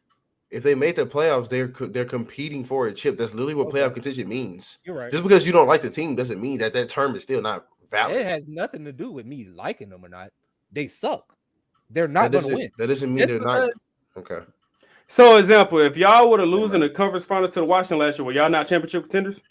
[SPEAKER 3] If they make the playoffs, they're competing for a chip. That's literally what playoff contention means.
[SPEAKER 2] You're right.
[SPEAKER 3] Just because you don't like the team doesn't mean that term is still not valid.
[SPEAKER 2] It has nothing to do with me liking them or not. They suck. They're not going to win.
[SPEAKER 3] That doesn't mean they're not. Okay.
[SPEAKER 1] So, example, if y'all were to lose in the conference finals to the Washington last year, were y'all not championship contenders?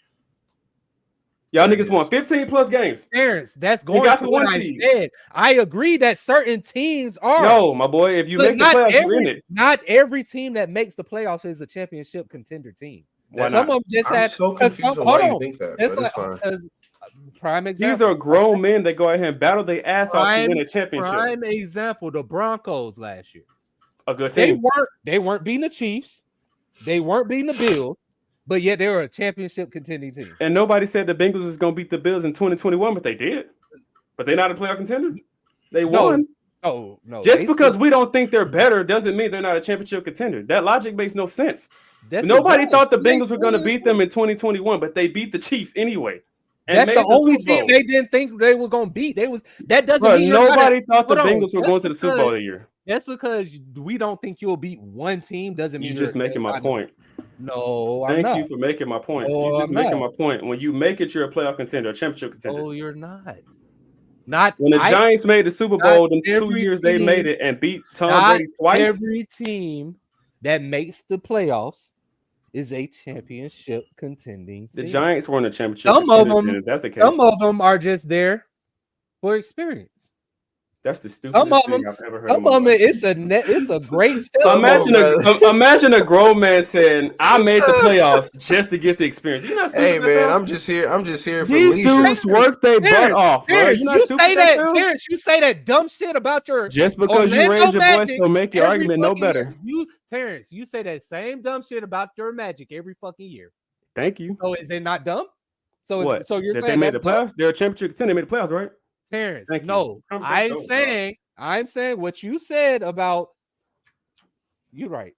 [SPEAKER 1] Y'all
[SPEAKER 3] That
[SPEAKER 1] niggas won
[SPEAKER 3] is-
[SPEAKER 1] 15 plus games.
[SPEAKER 2] Terrence, that's
[SPEAKER 1] They
[SPEAKER 2] going
[SPEAKER 1] got
[SPEAKER 2] to
[SPEAKER 1] to
[SPEAKER 2] what
[SPEAKER 1] one
[SPEAKER 2] I
[SPEAKER 1] seed.
[SPEAKER 2] said. I agree that certain teams are.
[SPEAKER 1] No, my boy, if you
[SPEAKER 2] But
[SPEAKER 1] make the playoffs, you're in it.
[SPEAKER 2] not every team that makes the playoffs is a championship contender team.
[SPEAKER 1] Why
[SPEAKER 2] Some
[SPEAKER 1] not?
[SPEAKER 2] of them just
[SPEAKER 3] I'm
[SPEAKER 2] have.
[SPEAKER 3] so
[SPEAKER 2] 'cause
[SPEAKER 3] confused on
[SPEAKER 2] hold
[SPEAKER 3] why you
[SPEAKER 2] on.
[SPEAKER 3] think that,
[SPEAKER 2] It's
[SPEAKER 3] but
[SPEAKER 2] like
[SPEAKER 3] it's fine.
[SPEAKER 2] prime example.
[SPEAKER 1] These are grown men that go out here and battle their ass off to win a championship.
[SPEAKER 2] Prime example: the Broncos last year.
[SPEAKER 1] A good team.
[SPEAKER 2] They weren't beating the Chiefs. They weren't beating the Bills, but yet they were a championship contending team.
[SPEAKER 1] And nobody said the Bengals was going to beat the Bills in 2021, but they did. But they're not a playoff contender. They won.
[SPEAKER 2] No.
[SPEAKER 1] Just because we don't think they're better doesn't mean they're not a championship contender. That logic makes no sense. Nobody thought the Bengals were going to beat them in 2021, but they beat the Chiefs anyway.
[SPEAKER 2] That's the only team they didn't think they were going to beat. That doesn't mean
[SPEAKER 1] nobody thought the Bengals were going to the Super Bowl that year.
[SPEAKER 2] That's because we don't think you'll beat one team doesn't mean
[SPEAKER 1] you're just making my point.
[SPEAKER 2] No,
[SPEAKER 1] Thank you for making my point.
[SPEAKER 2] No,
[SPEAKER 1] you're just making my point. When you make it, you're a playoff contender, a championship contender.
[SPEAKER 2] Oh, you're not. Not
[SPEAKER 1] when the Giants made the Super Bowl, in 2 years they made it and beat Tom Brady twice.
[SPEAKER 2] Every team that makes the playoffs is a championship contending team.
[SPEAKER 1] The Giants were in a championship.
[SPEAKER 2] Some of them,
[SPEAKER 1] if that's the case.
[SPEAKER 2] Some of them are just there for experience.
[SPEAKER 1] That's the stupidest thing I've ever heard.
[SPEAKER 2] Some of them, it's a great step.
[SPEAKER 1] So imagine a grown man saying, "I made the playoffs just to get the experience." You know,
[SPEAKER 3] hey man, I'm just here for
[SPEAKER 1] these
[SPEAKER 3] leisure.
[SPEAKER 1] dudes work their butt off.
[SPEAKER 2] Terrence, you say that dumb shit about your
[SPEAKER 1] just because you raise your voice don't make your argument no better.
[SPEAKER 2] Terrence, you say that same dumb shit about your Magic every fucking year.
[SPEAKER 1] Thank you.
[SPEAKER 2] So is it not dumb? So
[SPEAKER 1] what?
[SPEAKER 2] So you're
[SPEAKER 1] that
[SPEAKER 2] saying
[SPEAKER 1] they made the playoffs? They're a championship contender. They made the playoffs, right?
[SPEAKER 2] Terrence, no. I'm saying what you said about. You're right.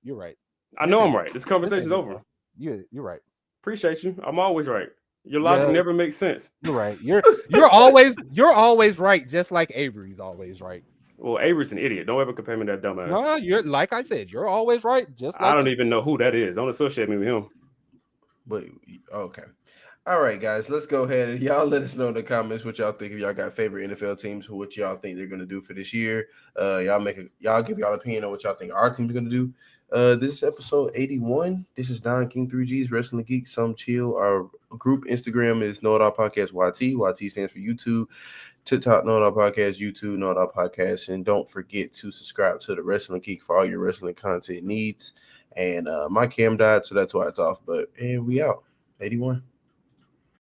[SPEAKER 1] I know I'm right. This conversation's over.
[SPEAKER 2] You're right.
[SPEAKER 1] Appreciate you. I'm always right. Your logic never makes sense.
[SPEAKER 2] You're right. You're always right, just like Avery's always right.
[SPEAKER 1] Well, Avery's an idiot. Don't ever compare me to that dumbass.
[SPEAKER 2] No, you're like I said, you're always right. Just like
[SPEAKER 1] I don't even know who that is. Don't associate me with him.
[SPEAKER 3] But okay. All right, guys, let's go ahead and y'all let us know in the comments what y'all think. If y'all got favorite NFL teams, what y'all think they're gonna do for this year. Y'all give y'all opinion on what y'all think our team's gonna do. This is episode 81. This is Don King 3Gs Wrestling Geek. Some chill. Our group Instagram is Know It All Podcast YT. YT stands for YouTube. TikTok Know It All Podcast. YouTube Know It All Podcast. And don't forget to subscribe to the Wrestling Geek for all your wrestling content needs. And my cam died, so that's why it's off. But we out. 81.